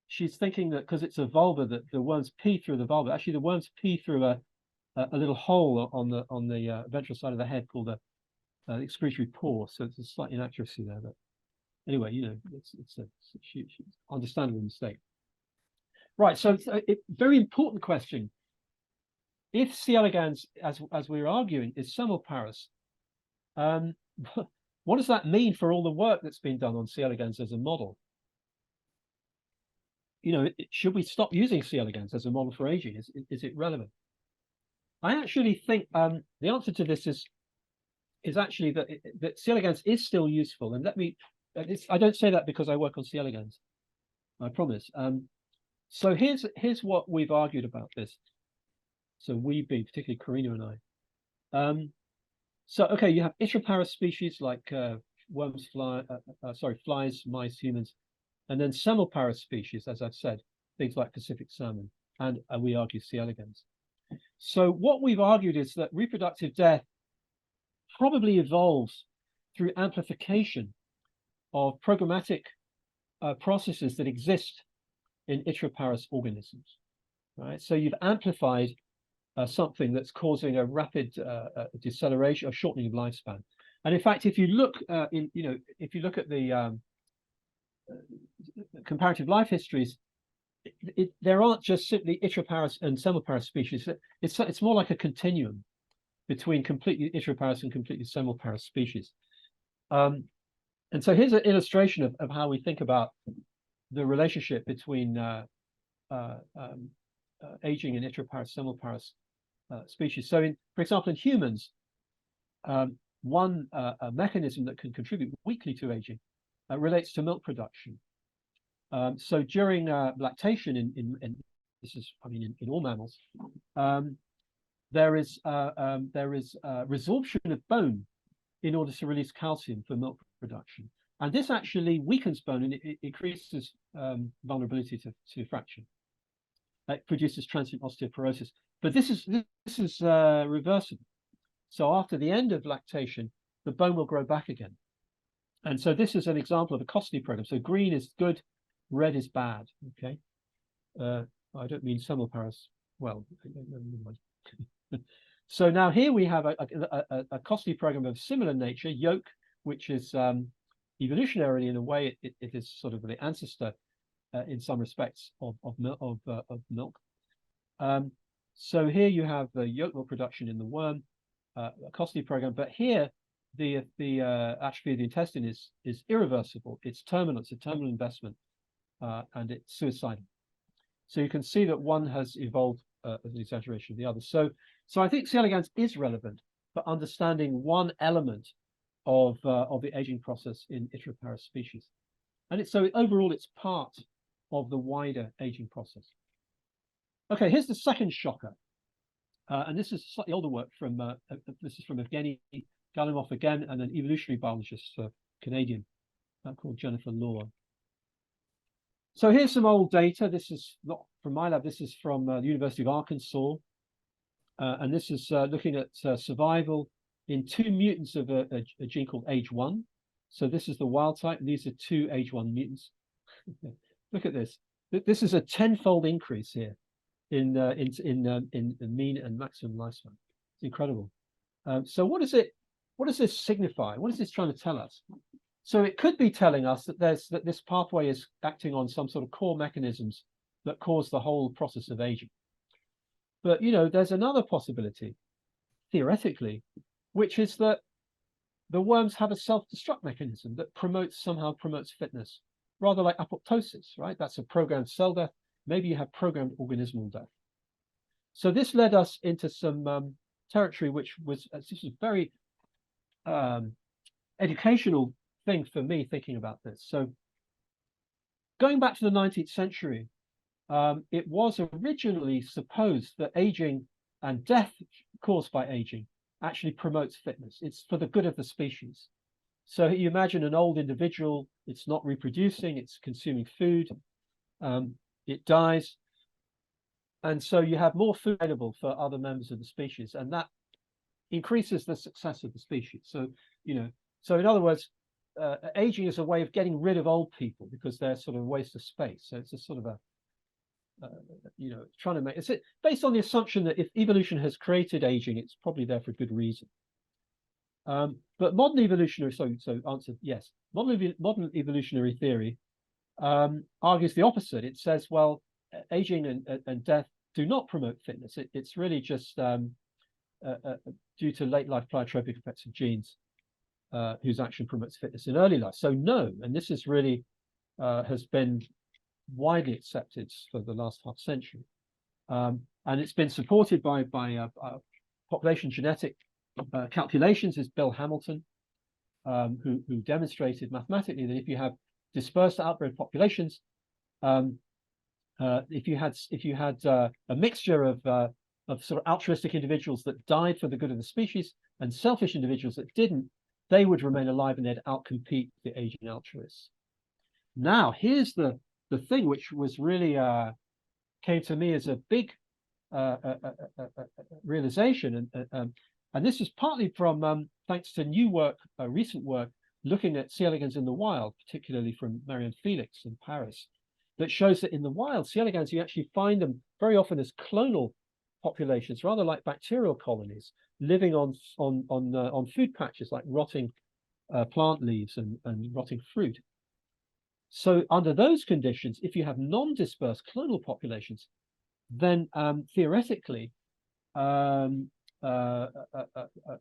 she's thinking that because it's a vulva, that the worms pee through the vulva. Actually, the worms pee through a little hole on the ventral side of the head called the excretory pore. So it's a slight inaccuracy there. But anyway, you know, it's a understandable mistake. Right. So it's a very important question. If C. elegans, as we were arguing, is semelparous, what does that mean for all the work that's been done on C. elegans as a model? You know, should we stop using C. elegans as a model for aging? Is it relevant? I actually think the answer to this is actually that C. elegans is still useful. And let me, I don't say that because I work on C. elegans, I promise. So here's what we've argued about this. So we being particularly Karina and I. So okay, you have Itroparous species like worms, flies, mice, humans, and then semelparous species, as I've said, things like Pacific salmon, and we argue C. elegans. So what we've argued is that reproductive death probably evolves through amplification of programmatic processes that exist in Itroparous organisms, right? So you've amplified something that's causing a rapid deceleration or shortening of lifespan. And in fact, if you look if you look at the comparative life histories, there aren't just simply Itroparous and semelparous species. It's more like a continuum between completely Itroparous and completely semelparous species. And so here's an illustration of how we think about the relationship between aging in Itroparous, semelparous species. So, for example, in humans, one mechanism that can contribute weakly to aging relates to milk production. So during lactation, in this is, I mean, in all mammals, there is resorption of bone in order to release calcium for milk production, and this actually weakens bone and it increases vulnerability to fracture. It produces transient osteoporosis, but this is reversible. So after the end of lactation, the bone will grow back again. And so this is an example of a costly program. So green is good, red is bad. Okay, I don't mean semelparous. Well, so now here we have a costly program of similar nature, yolk, which is evolutionarily, in a way, it is sort of the ancestor in some respects of milk. So here you have the yolk milk production in the worm, a costly program, but here the atrophy of the intestine is irreversible. It's terminal. It's a terminal investment, and it's suicidal. So you can see that one has evolved as an exaggeration of the other. So I think C. elegans is relevant for understanding one element of the aging process in Itroparous species, and so overall it's part of the wider aging process. Okay, here's the second shocker, and this is slightly older work from this is from Evgeny Galimov again, and an evolutionary biologist, Canadian, called Jennifer Law. So here's some old data. This is not from my lab. This is from the University of Arkansas, and this is looking at survival in 2 mutants of a gene called AGE1. So this is the wild type. And these are 2 AGE1 mutants. Look at this. This is a 10-fold increase here in mean and maximum lifespan. It's incredible. So what does this signify? What is this trying to tell us? So it could be telling us that this pathway is acting on some sort of core mechanisms that cause the whole process of aging. But you know, there's another possibility, theoretically, which is that the worms have a self-destruct mechanism that somehow promotes fitness, rather like apoptosis, right? That's a programmed cell death. Maybe you have programmed organismal death. So this led us into some territory, which was this was very educational thing for me thinking about this. So going back to the 19th century, it was originally supposed that aging and death caused by aging actually promotes fitness. It's for the good of the species. So you imagine an old individual, it's not reproducing, it's consuming food, it dies. And so you have more food available for other members of the species, and that increases the success of the species. So, you know, so in other words, aging is a way of getting rid of old people because they're sort of a waste of space. So it's a sort of a trying to make it's based on the assumption that if evolution has created aging, it's probably there for good reason. But modern evolutionary, so answer yes, modern evolutionary theory argues the opposite. It says, well, aging and death do not promote fitness. It's really just due to late life pleiotropic effects of genes whose action promotes fitness in early life. So no, and this is really has been widely accepted for the last half century, and it's been supported by population genetic calculations. Is Bill Hamilton, who demonstrated mathematically that if you have dispersed outbred populations, if you had a mixture of sort of altruistic individuals that died for the good of the species and selfish individuals that didn't, they would remain alive and they'd outcompete the aging altruists. Now, here's the thing which was really came to me as a big realization, and this is partly from thanks to new work, recent work, looking at C. elegans in the wild, particularly from Marianne Felix in Paris, that shows that in the wild, C. elegans, you actually find them very often as clonal populations, rather like bacterial colonies, living on food patches like rotting plant leaves and rotting fruit. So under those conditions, if you have non-dispersed clonal populations, then theoretically,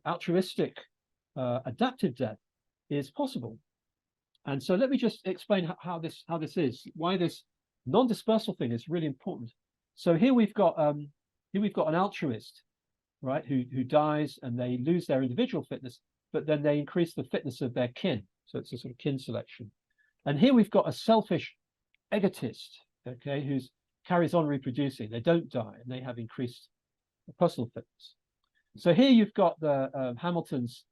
altruistic adaptive death is possible. And so let me just explain how this is, why this non-dispersal thing is really important. So here we've got an altruist, right, who dies and they lose their individual fitness, but then they increase the fitness of their kin. So it's a sort of kin selection. And here we've got a selfish egotist, okay, who carries on reproducing. They don't die and they have increased personal fitness. So here you've got the Hamilton's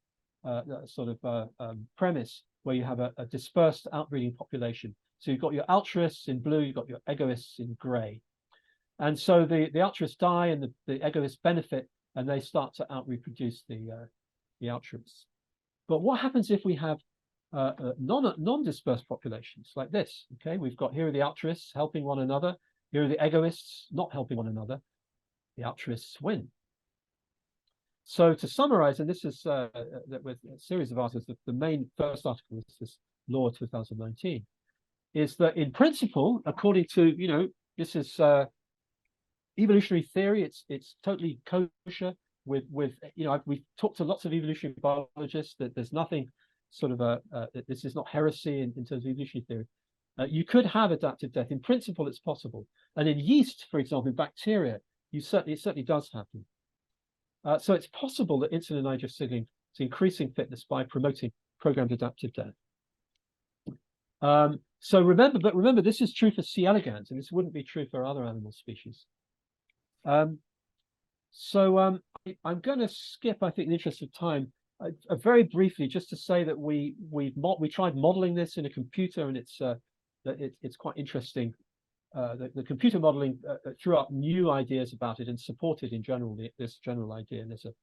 sort of premise where you have a dispersed outbreeding population. So you've got your altruists in blue, you've got your egoists in gray. And so the altruists die and the egoists benefit and they start to out-reproduce the altruists. But what happens if we have non-dispersed populations like this? Okay, we've got here are the altruists helping one another. Here are the egoists not helping one another. The altruists win. So to summarize, and this is with a series of articles, the main first article is this Law 2019, is that in principle, according to, this is evolutionary theory, it's totally kosher with we've talked to lots of evolutionary biologists that there's nothing sort of this is not heresy in terms of evolutionary theory. You could have adaptive death. In principle, it's possible. And in yeast, for example, in bacteria, it certainly does happen. So it's possible that insulin IGF signaling is increasing fitness by promoting programmed adaptive death. So remember, this is true for C. elegans, and this wouldn't be true for other animal species. I'm going to skip, I think, in the interest of time, very briefly, just to say that we tried modeling this in a computer, and it's quite interesting. The computer modeling threw up new ideas about it and supported in general this general idea. And there's a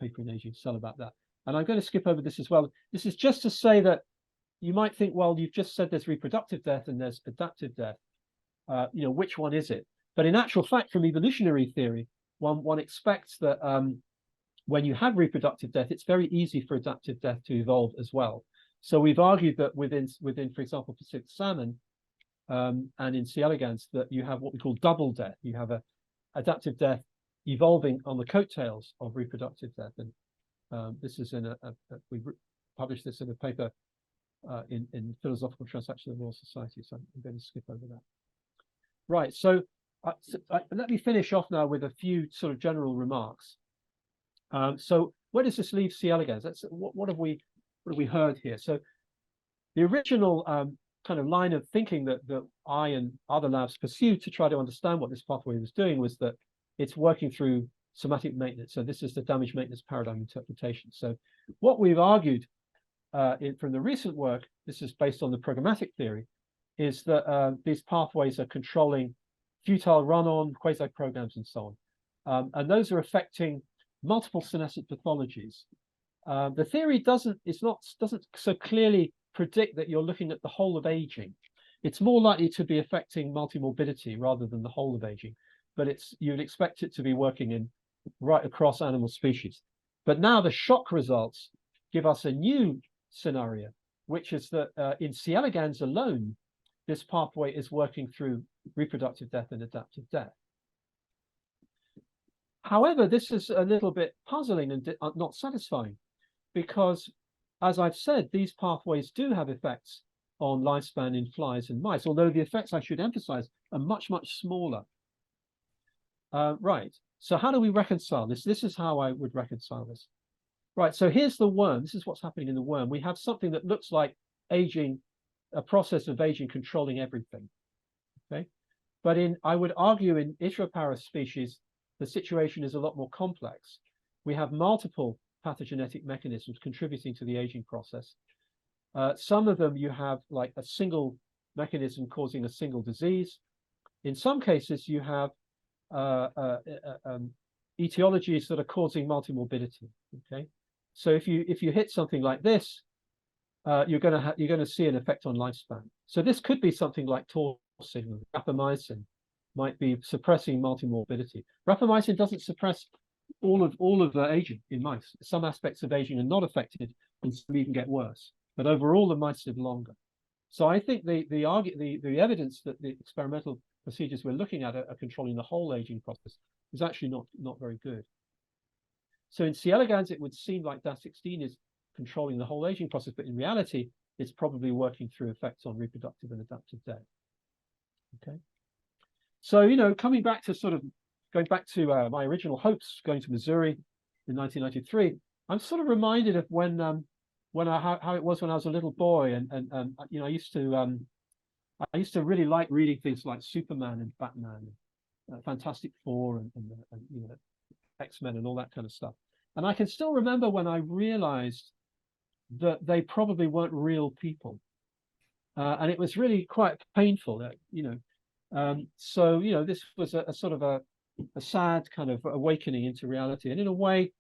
paper in Aging Cell about that. And I'm going to skip over this as well. This is just to say that you might think, well, you've just said there's reproductive death and there's adaptive death. Which one is it? But in actual fact, from evolutionary theory, one expects that when you have reproductive death, it's very easy for adaptive death to evolve as well. So we've argued that within, for example, Pacific salmon, and in C. elegans, that you have what we call double death. You have a adaptive death evolving on the coattails of reproductive death, and this is in we published this in a paper in Philosophical Transactions of the Royal Society. So I'm going to skip over that. Right. So let me finish off now with a few sort of general remarks. So where does this leave C. elegans? What have we heard here? So the original kind of line of thinking that I and other labs pursued to try to understand what this pathway was doing was that it's working through somatic maintenance. So this is the damage maintenance paradigm interpretation. So what we've argued from the recent work, this is based on the programmatic theory, is that these pathways are controlling futile run-on, quasi-programs, and so on. And those are affecting multiple senescent pathologies. The theory doesn't so clearly predict that you're looking at the whole of aging. It's more likely to be affecting multimorbidity rather than the whole of aging, but you'd expect it to be working in right across animal species. But now the shock results give us a new scenario, which is that in C. elegans alone, this pathway is working through reproductive death and adaptive death. However, this is a little bit puzzling and not satisfying, because, as I've said, these pathways do have effects on lifespan in flies and mice, although the effects, I should emphasize, are much, much smaller. Right, so how do we reconcile this? This is how I would reconcile this. Right, so here's the worm. This is what's happening in the worm. We have something that looks like aging, a process of aging controlling everything, okay? But I would argue in Ichthyoparus species, the situation is a lot more complex. We have multiple pathogenetic mechanisms contributing to the aging process. Some of them you have like a single mechanism causing a single disease. In some cases, you have etiologies that are causing multimorbidity. Okay, so if you hit something like this, you're going to see an effect on lifespan. So this could be something like TOR signal. Rapamycin might be suppressing multimorbidity. Rapamycin doesn't suppress all of the aging in mice. Some aspects of aging are not affected, and some even get worse. But overall, the mice live longer. So I think the evidence that the experimental procedures we're looking at are controlling the whole aging process is actually not very good. So in C. elegans, it would seem like DAS16 is controlling the whole aging process, but in reality, it's probably working through effects on reproductive and adaptive death. Okay. So, you know, coming back to going back to my original hopes going to Missouri in 1993, I'm sort of reminded of how it was when I was a little boy, and you know, I used to really like reading things like Superman and Batman, and Fantastic Four, and you know, X-Men and all that kind of stuff. And I can still remember when I realized that they probably weren't real people, and it was really quite painful, you know. So you know, this was a sort of a sad kind of awakening into reality, and in a way,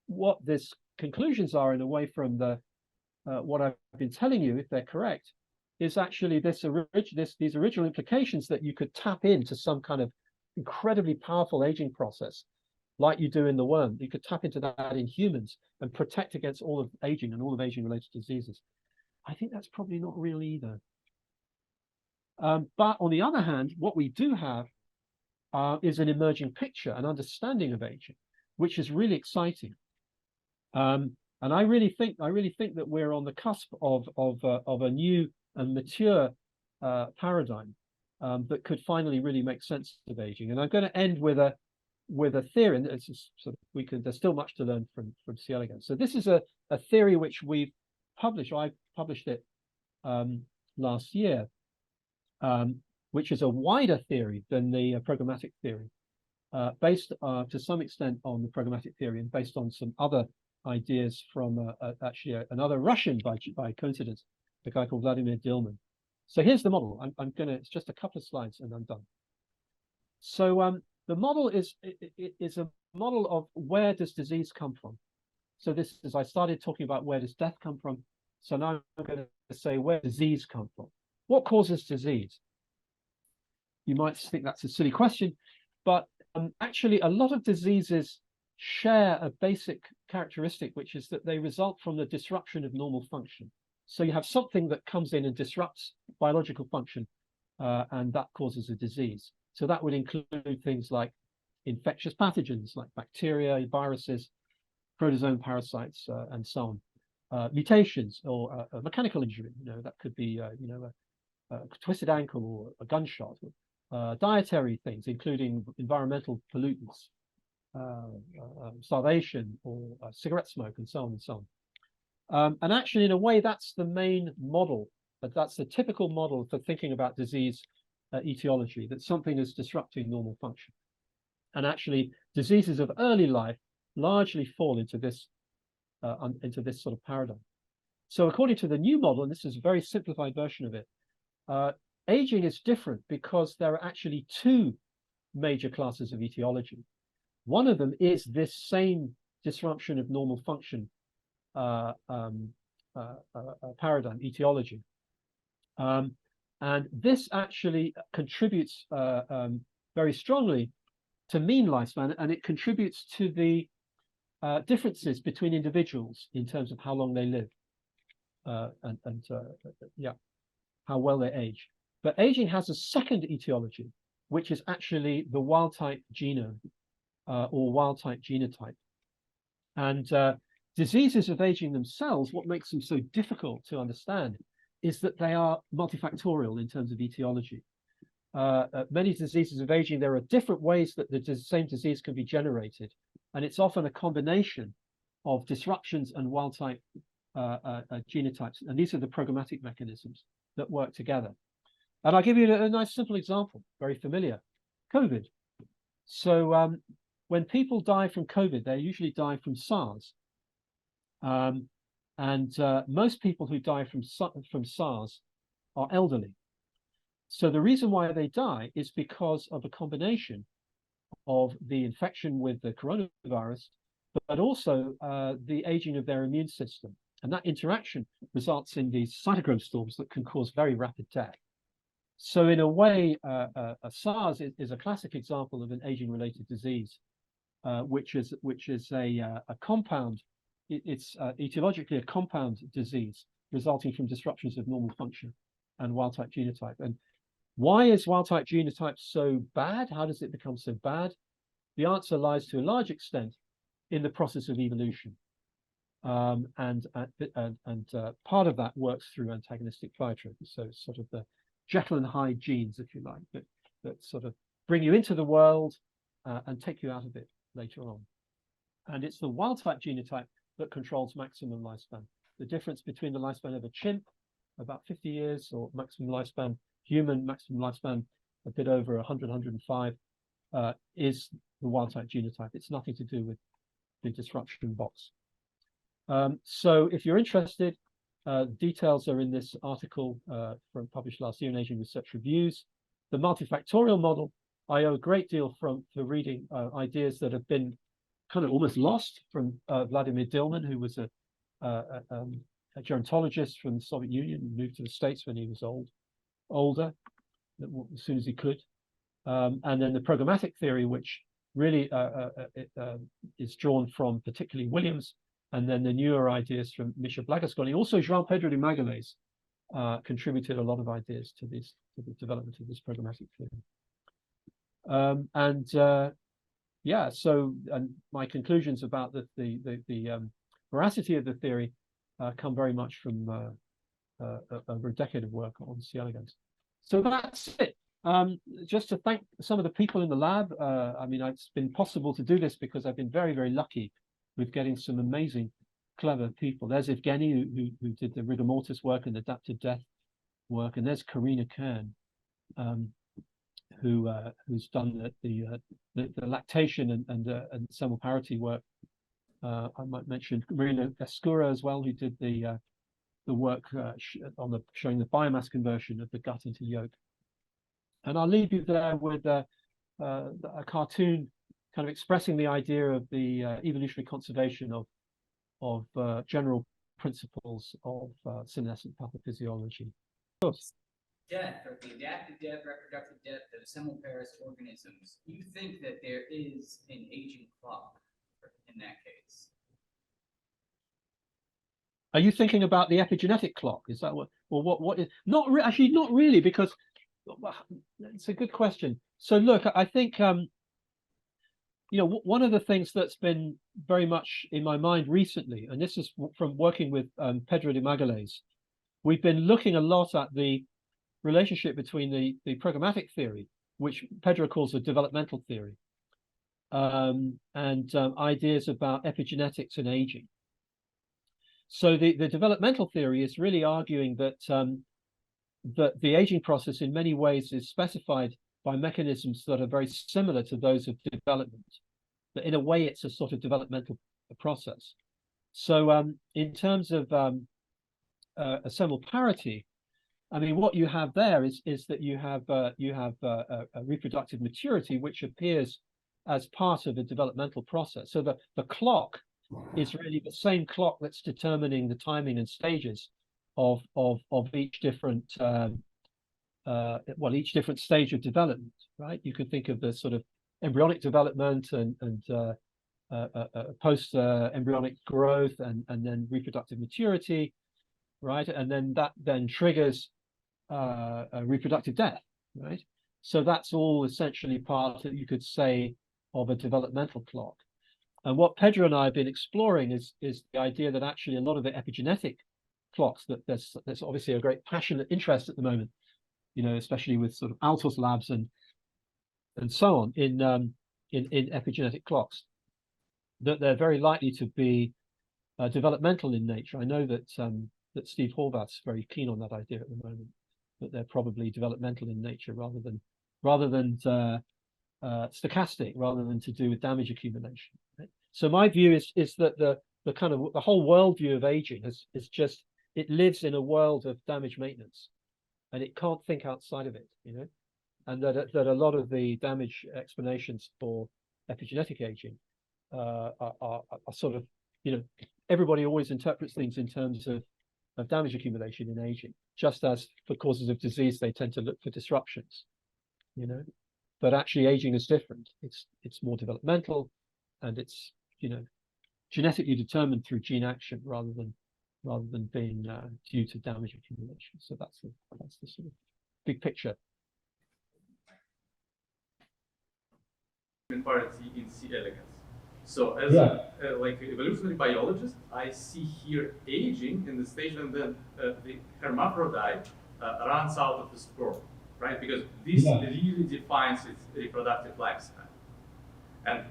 what this conclusions are, in a way, from the what I've been telling you, if they're correct, is actually these original implications that you could tap into some kind of incredibly powerful aging process, like you do in the worm. You could tap into that in humans and protect against all of aging and all of aging-related diseases. I think that's probably not real either. But on the other hand, what we do have is an emerging picture, an understanding of aging, which is really exciting. And I really think that we're on the cusp of a new and mature paradigm that could finally really make sense of aging. And I'm going to end with a theory, and it's just sort of, there's still much to learn from C. elegans. So this is a theory which we've published. I published it last year, which is a wider theory than the programmatic theory, based to some extent on the programmatic theory and based on some other ideas from actually another Russian, by coincidence, a guy called Vladimir Dilman. So here's the model. It's just a couple of slides and I'm done. So the model is a model of where does disease come from. So this is, I started talking about where does death come from. So now I'm going to say where does disease come from. What causes disease? You might think that's a silly question, but actually a lot of diseases share a basic characteristic, which is that they result from the disruption of normal function. So you have something that comes in and disrupts biological function, and that causes a disease. So that would include things like infectious pathogens, like bacteria, viruses, protozoan parasites, and so on. Mutations or a mechanical injury, you know, that could be, you know, a twisted ankle or a gunshot. Dietary things, including environmental pollutants, starvation or cigarette smoke, and so on and so on. And actually, in a way, that's the main model, but that's the typical model for thinking about disease etiology, that something is disrupting normal function. And actually, diseases of early life largely fall into this sort of paradigm. So according to the new model, and this is a very simplified version of it, aging is different because there are actually two major classes of etiology. One of them is this same disruption of normal function paradigm, etiology. And this actually contributes very strongly to mean lifespan, and it contributes to the differences between individuals in terms of how long they live, and yeah, how well they age. But aging has a second etiology, which is actually the wild type genome or wild type genotype. And diseases of aging themselves, what makes them so difficult to understand is that they are multifactorial in terms of etiology. Many diseases of aging, there are different ways that the same disease can be generated. And it's often a combination of disruptions and wild type genotypes. And these are the programmatic mechanisms that work together. And I'll give you a nice simple example, very familiar, COVID. So when people die from COVID, they usually die from SARS. Most people who die from SARS are elderly. So the reason why they die is because of a combination of the infection with the coronavirus, but also the aging of their immune system. And that interaction results in these cytokine storms that can cause very rapid death. So in a way, SARS is a classic example of an aging-related disease, which is a compound. It's etiologically a compound disease resulting from disruptions of normal function and wild-type genotype. And why is wild-type genotype so bad? How does it become so bad? The answer lies to a large extent in the process of evolution. Part of that works through antagonistic pleiotropy. So it's sort of the Jekyll and Hyde genes, if you like, that sort of bring you into the world and take you out of it later on. And it's the wild-type genotype that controls maximum lifespan. The difference between the lifespan of a chimp, about 50 years, or maximum lifespan, human maximum lifespan, a bit over 100, 105, is the wild-type genotype. It's nothing to do with the disruption box. So if you're interested, details are in this article published last year in Aging Research Reviews. The multifactorial model, I owe a great deal for reading ideas that have been kind of almost lost from Vladimir Dilman, who was a gerontologist from the Soviet Union, moved to the States when he was older, as soon as he could. And then the programmatic theory, which really is drawn from particularly Williams, and then the newer ideas from Misha Blagoskoni. Also, João Pedro de Magalhães contributed a lot of ideas to the development of this programmatic theory. Yeah, so and my conclusions about the veracity of the theory come very much from over a decade of work on C. elegans. So that's it. Just to thank some of the people in the lab. I mean, it's been possible to do this because I've been very, very lucky with getting some amazing, clever people. There's Evgeny, who did the rigor mortis work and adaptive death work, and there's Karina Kern, who's done the lactation and seminal parity work. I might mention Marina Escura as well, who did the work on showing the biomass conversion of the gut into yolk. And I'll leave you there with a cartoon kind of expressing the idea of the evolutionary conservation of general principles of senescent pathophysiology. Death, or the adaptive death, reproductive death of seminal parous organisms. You think that there is an aging clock in that case? Are you thinking about the epigenetic clock? Is that what, or what is not actually not really, because it's a good question. So look, I think one of the things that's been very much in my mind recently, and this is from working with Pedro de Magalhães, we've been looking a lot at the relationship between the programmatic theory, which Pedro calls the developmental theory, and ideas about epigenetics and aging. So the developmental theory is really arguing that that the aging process in many ways is specified by mechanisms that are very similar to those of development. That in a way it's a sort of developmental process. So in terms of a seminal parity, I mean, what you have there is that you have a reproductive maturity which appears as part of a developmental process. So the clock is really the same clock that's determining the timing and stages of each different each different stage of development, right? You could think of the sort of embryonic development and post embryonic growth and then reproductive maturity, right? And then that then triggers reproductive death, right? So that's all essentially part that you could say of a developmental clock. And what Pedro and I have been exploring is the idea that actually a lot of the epigenetic clocks, that there's obviously a great passionate interest at the moment, you know, especially with sort of Altos labs and so on in epigenetic clocks, that they're very likely to be developmental in nature. I know that that Steve Horvath's very keen on that idea at the moment, that they're probably developmental in nature rather than stochastic, rather than to do with damage accumulation. Right? So my view is that the kind of the whole worldview of aging is just, it lives in a world of damage maintenance, and it can't think outside of it, you know, and that a lot of the damage explanations for epigenetic aging are sort of, you know, everybody always interprets things in terms of damage accumulation in aging, just as for causes of disease they tend to look for disruptions, you know. But actually aging is different. It's more developmental, and it's, you know, genetically determined through gene action rather than being due to damage accumulation. So that's the sort of big picture. Parity in C. elegans. So as a like evolutionary biologist, I see here aging in the stage when the hermaphrodite runs out of the sperm, right? Because this really defines its reproductive lifespan. And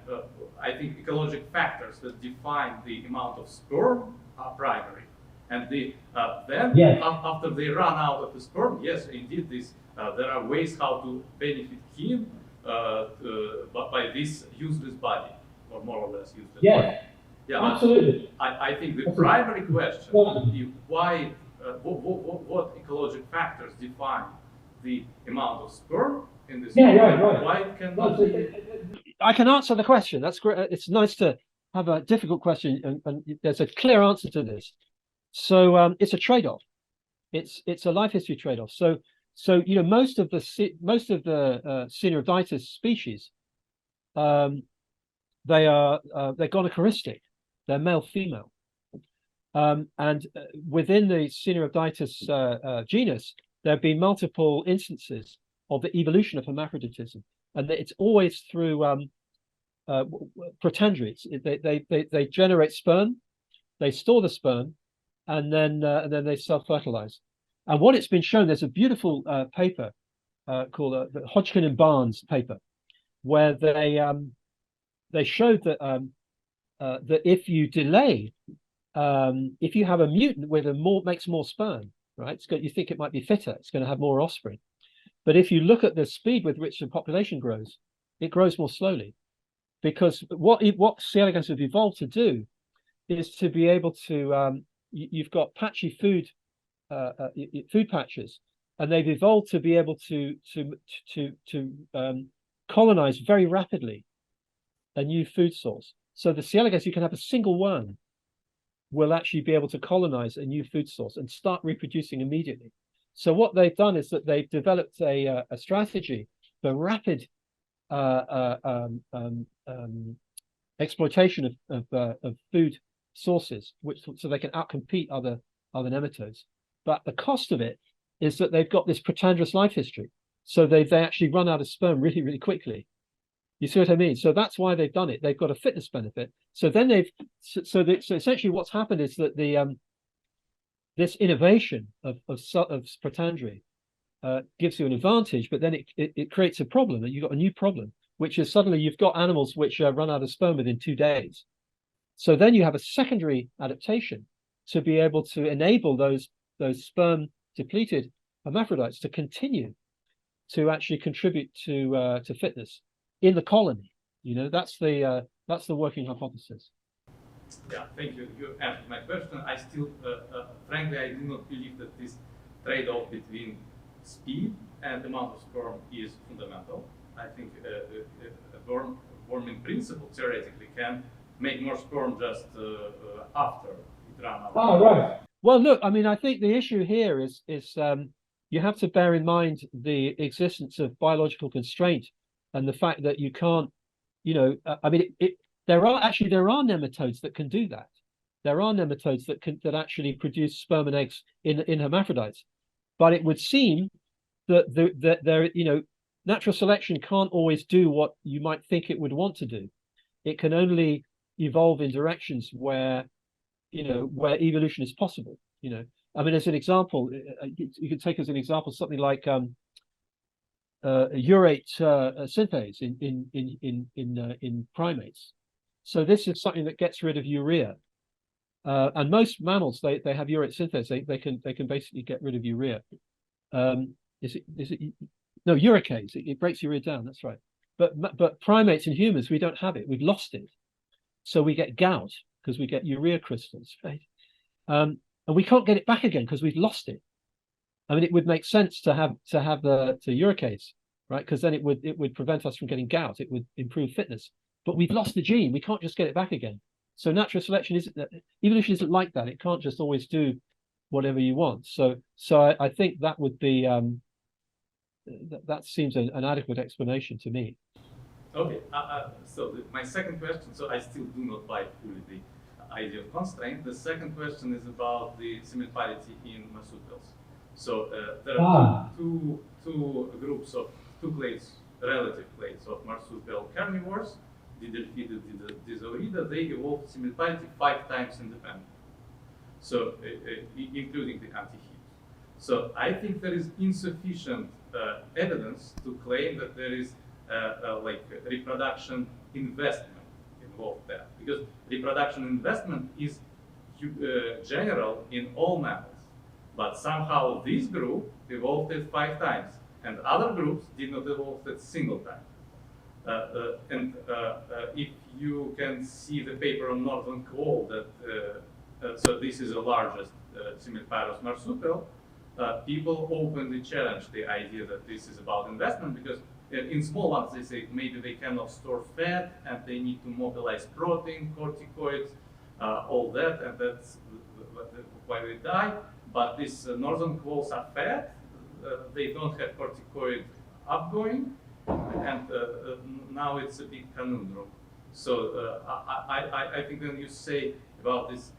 I think ecologic factors that define the amount of sperm are primary. And then after they run out of the sperm, yes, indeed, there are ways how to benefit him by this useless body, or more or less useless body. Yeah, absolutely. I think the primary question is why, what ecologic factors define the amount of sperm in this? Right. Why it cannot be? I can answer the question. That's great. It's nice to have a difficult question, and there's a clear answer to this. So it's a trade-off. It's a life history trade-off. So you know, most of the Caenorhabditis species, they're gonochoristic. They're male-female. And within the Caenorhabditis genus, there have been multiple instances of the evolution of hermaphroditism, and it's always through protandry. They generate sperm, they store the sperm, and then they self-fertilize. And what it's been shown, there's a beautiful paper called the Hodgkin and Barnes paper, where they showed that that if you delay, if you have a mutant with makes more sperm, right? You think it might be fitter, it's going to have more offspring. But if you look at the speed with which the population grows, it grows more slowly, because what C. elegans have evolved to do is to be able to you've got patchy food patches, and they've evolved to be able to colonize very rapidly a new food source. So the C. elegans, you can have a single worm will actually be able to colonize a new food source and start reproducing immediately. So what they've done is that they've developed a strategy for rapid exploitation of food sources, so they can outcompete other nematodes. But the cost of it is that they've got this protandrous life history, so they actually run out of sperm really, really quickly. You see what I mean? So that's why they've done it. They've got a fitness benefit. So then so essentially what's happened is that this innovation of protandry gives you an advantage, but then it creates a problem, and you've got a new problem, which is suddenly you've got animals which run out of sperm within 2 days. So then you have a secondary adaptation to be able to enable those sperm depleted hermaphrodites to continue to actually contribute to fitness in the colony. You know, that's the working hypothesis. Yeah, thank you. You answered my question. I still, frankly, I do not believe that this trade-off between speed and amount of sperm is fundamental. I think a worm in principle theoretically can make more sperm just after it ran out. Ah, right. Well, look, I mean, I think the issue here is you have to bear in mind the existence of biological constraint and the fact that you can't, you know, I mean, there are nematodes that can do that. There are nematodes that actually produce sperm and eggs in hermaphrodites, but it would seem that there, you know, natural selection can't always do what you might think it would want to do. It can only evolve in directions where, you know, where evolution is possible. You know, I mean, as an example, you could take as an example something like urate synthase in primates. So this is something that gets rid of urea, and most mammals they have urate synthase. They can basically get rid of urea. Is it no, uricase? It breaks urea down. That's right. But primates and humans, we don't have it. We've lost it. So we get gout because we get urea crystals, right? And we can't get it back again because we've lost it. I mean, it would make sense to have the uricase, right? Because then it would prevent us from getting gout. It would improve fitness. But we've lost the gene. We can't just get it back again. So natural selection evolution isn't like that. It can't just always do whatever you want. So I think that would be that seems an adequate explanation to me. Okay, so my second question, so I still do not buy fully the idea of constraint. The second question is about the similparity in marsupials. So there are two groups of relative clades of marsupial carnivores, Didelphida, Dizoida. They evolved similparity 5 times independently, so including the antiheat. So I think there is insufficient evidence to claim that there is like reproduction investment involved there, because reproduction investment is general in all mammals, but somehow this group evolved it 5 times, and other groups did not evolve it single time. If you can see the paper on Northern Quoll, that so this is the largest Similparus marsupial. People openly challenge the idea that this is about investment, because in small ones they say maybe they cannot store fat and they need to mobilize protein, corticoids, all that, and that's why they die. But these Northern Quolls are fat, they don't have corticoid upgoing, and now it's a big conundrum. So I think when you say about this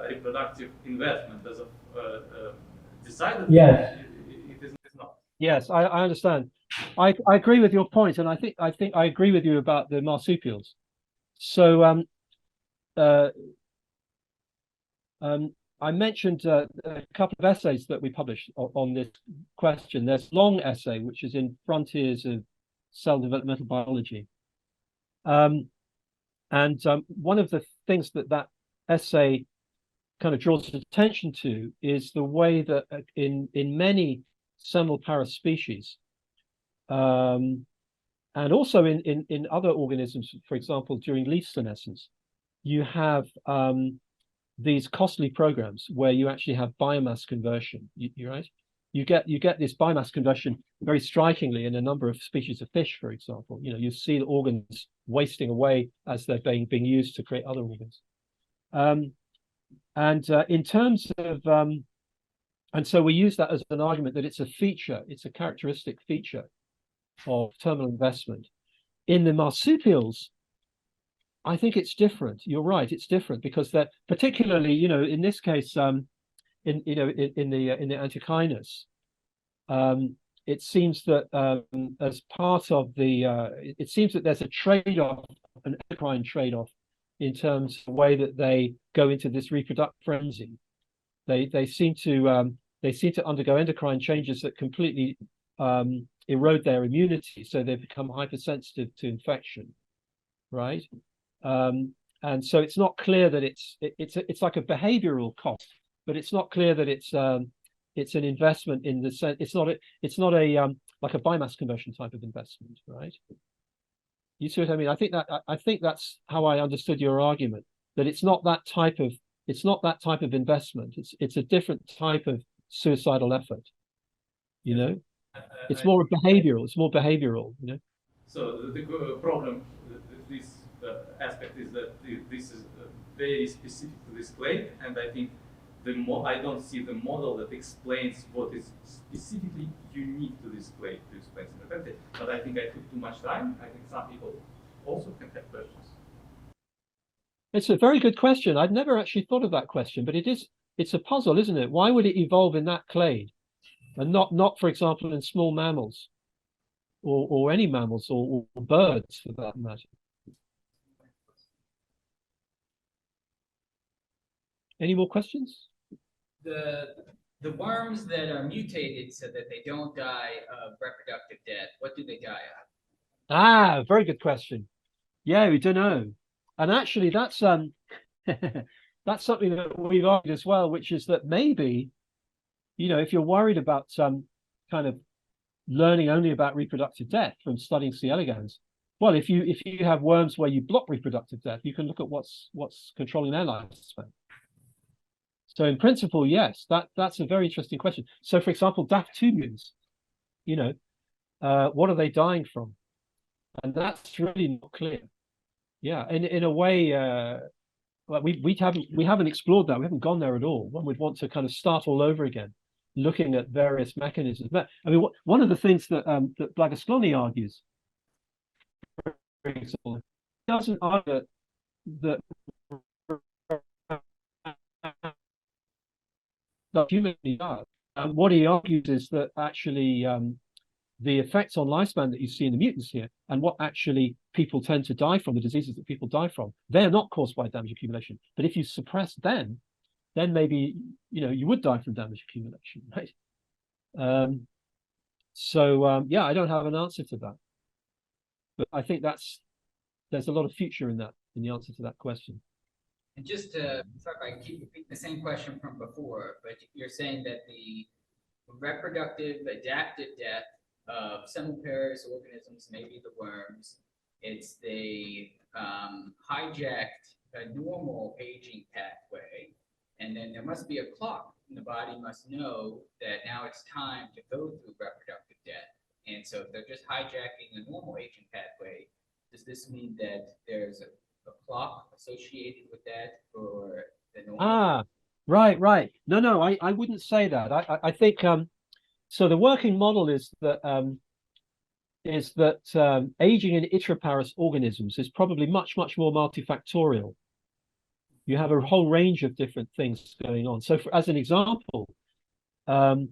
reproductive investment as a decided, yes, it is not. Yes, I understand. I agree with your point, and I think I agree with you about the marsupials. So I mentioned a couple of essays that we published on this question. There's long essay, which is in Frontiers of Cell Developmental Biology. One of the things that essay kind of draws attention to is the way that in many Semmelparus species, and also in other organisms, for example, during leaf senescence, you have these costly programs where you actually have biomass conversion. You're right. You get this biomass conversion very strikingly in a number of species of fish, for example. You know, you see the organs wasting away as they're being used to create other organs. In terms of and so we use that as an argument that it's a characteristic feature of terminal investment. In the marsupials, I think it's different. You're right, it's different, because that particularly, you know, in this case, in the Antechinus, it seems that as part of the, it seems that there's a trade-off, an endocrine trade-off, in terms of the way that they go into this reproductive frenzy. They seem to undergo endocrine changes that completely erode their immunity, so they become hypersensitive to infection, right? And so it's not clear that it's like a behavioral cost, but it's not clear that it's an investment in the sense. It's not a like a biomass conversion type of investment, right? You see what I mean? I think that's how I understood your argument, that it's not that type of investment. It's a different type of suicidal effort. You know, it's more behavioral. It's more behavioral. You know. So the problem, this aspect is that this is very specific to this clade, and I think I don't see the model that explains what is specifically unique to this clade to explain similarity. But I think I took too much time. I think some people also can have questions. It's a very good question. I'd never actually thought of that question, but it's a puzzle, isn't it? Why would it evolve in that clade and not, for example, in small mammals or any mammals or birds for that matter? Any more questions? The worms that are mutated so that they don't die of reproductive death, what do they die of? Ah, very good question. Yeah, we don't know. And actually that's that's something that we've argued as well, which is that maybe, if you're worried about kind of learning only about reproductive death from studying C. elegans, well, if you have worms where you block reproductive death, you can look at what's controlling their lifespan. So in principle, yes, that's a very interesting question. So for example, DAF2 mutants, what are they dying from? And that's really not clear. Yeah, in a way, like we haven't explored that. We haven't gone there at all. One would want to kind of start all over again, looking at various mechanisms. But I mean, one of the things that that Blagosklony argues, for example, he doesn't argue that humanity does. What he argues is that actually the effects on lifespan that you see in the mutants here, and what actually people tend to die from, the diseases that people die from, they're not caused by damage accumulation. But if you suppress them, then maybe you would die from damage accumulation, right? Yeah, I don't have an answer to that, but I think there's a lot of future in that, in the answer to that question. And just to sorry if I keep repeating the same question from before, but you're saying that the reproductive adaptive death of semmelpararis organisms, maybe the worms, they hijacked a normal aging pathway, and then there must be a clock, and the body must know that now it's time to go through reproductive death. And so if they're just hijacking a normal aging pathway, does this mean that there's a clock associated with that for the normal? Ah, right. No, I wouldn't say that. I think so the working model is that aging in Yttriaparus organisms is probably much more multifactorial. You have a whole range of different things going on. So as an example, DNA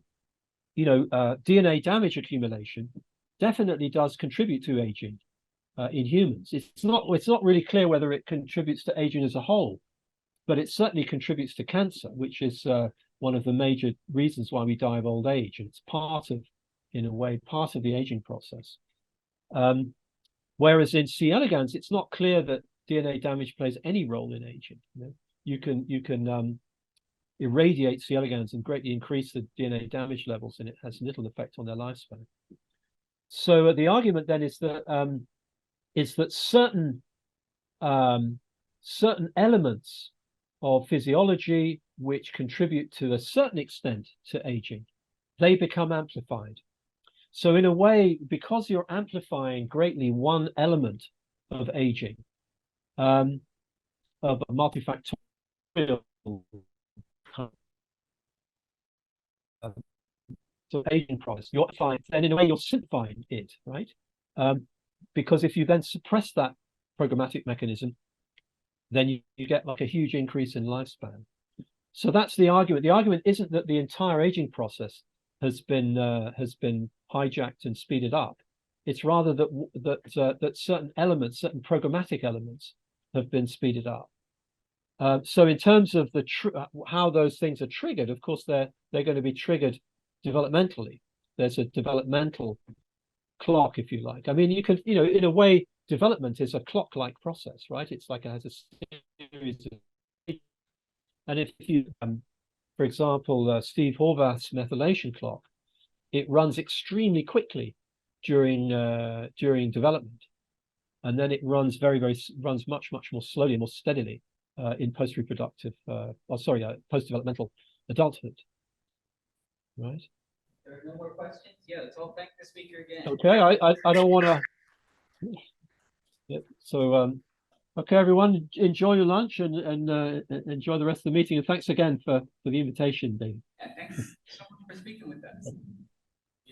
damage accumulation definitely does contribute to aging in humans. It's not really clear whether it contributes to aging as a whole, but it certainly contributes to cancer, which is one of the major reasons why we die of old age, and it's in a way part of the aging process. Whereas in C. elegans, it's not clear that DNA damage plays any role in aging. You can irradiate C. elegans and greatly increase the DNA damage levels, and it has little effect on their lifespan. So the argument then is that certain elements of physiology which contribute to a certain extent to aging, they become amplified. So in a way, because you're amplifying greatly one element of aging, of a multifactorial so aging process, you're amplifying, and in a way you're simplifying it, right? Because if you then suppress that programmatic mechanism, then you get like a huge increase in lifespan. So that's the argument. The argument isn't that the entire aging process has been hijacked and speeded up. It's rather that certain elements, certain programmatic elements, have been speeded up. So in terms of how those things are triggered, of course they're going to be triggered developmentally. There's a developmental clock, if you like. I mean, you can, in a way, development is a clock-like process, right? It's like it has a series of, and if you, for example, Steve Horvath's methylation clock, it runs extremely quickly during development, and then it runs runs much more slowly, more steadily in post-reproductive, post-developmental adulthood, right? There are no more questions? Yeah, let's all thank the speaker again. Okay, I don't want to. Yep. So Okay, everyone, enjoy your lunch and enjoy the rest of the meeting. And thanks again for the invitation, David. Yeah, thanks so much for speaking with us.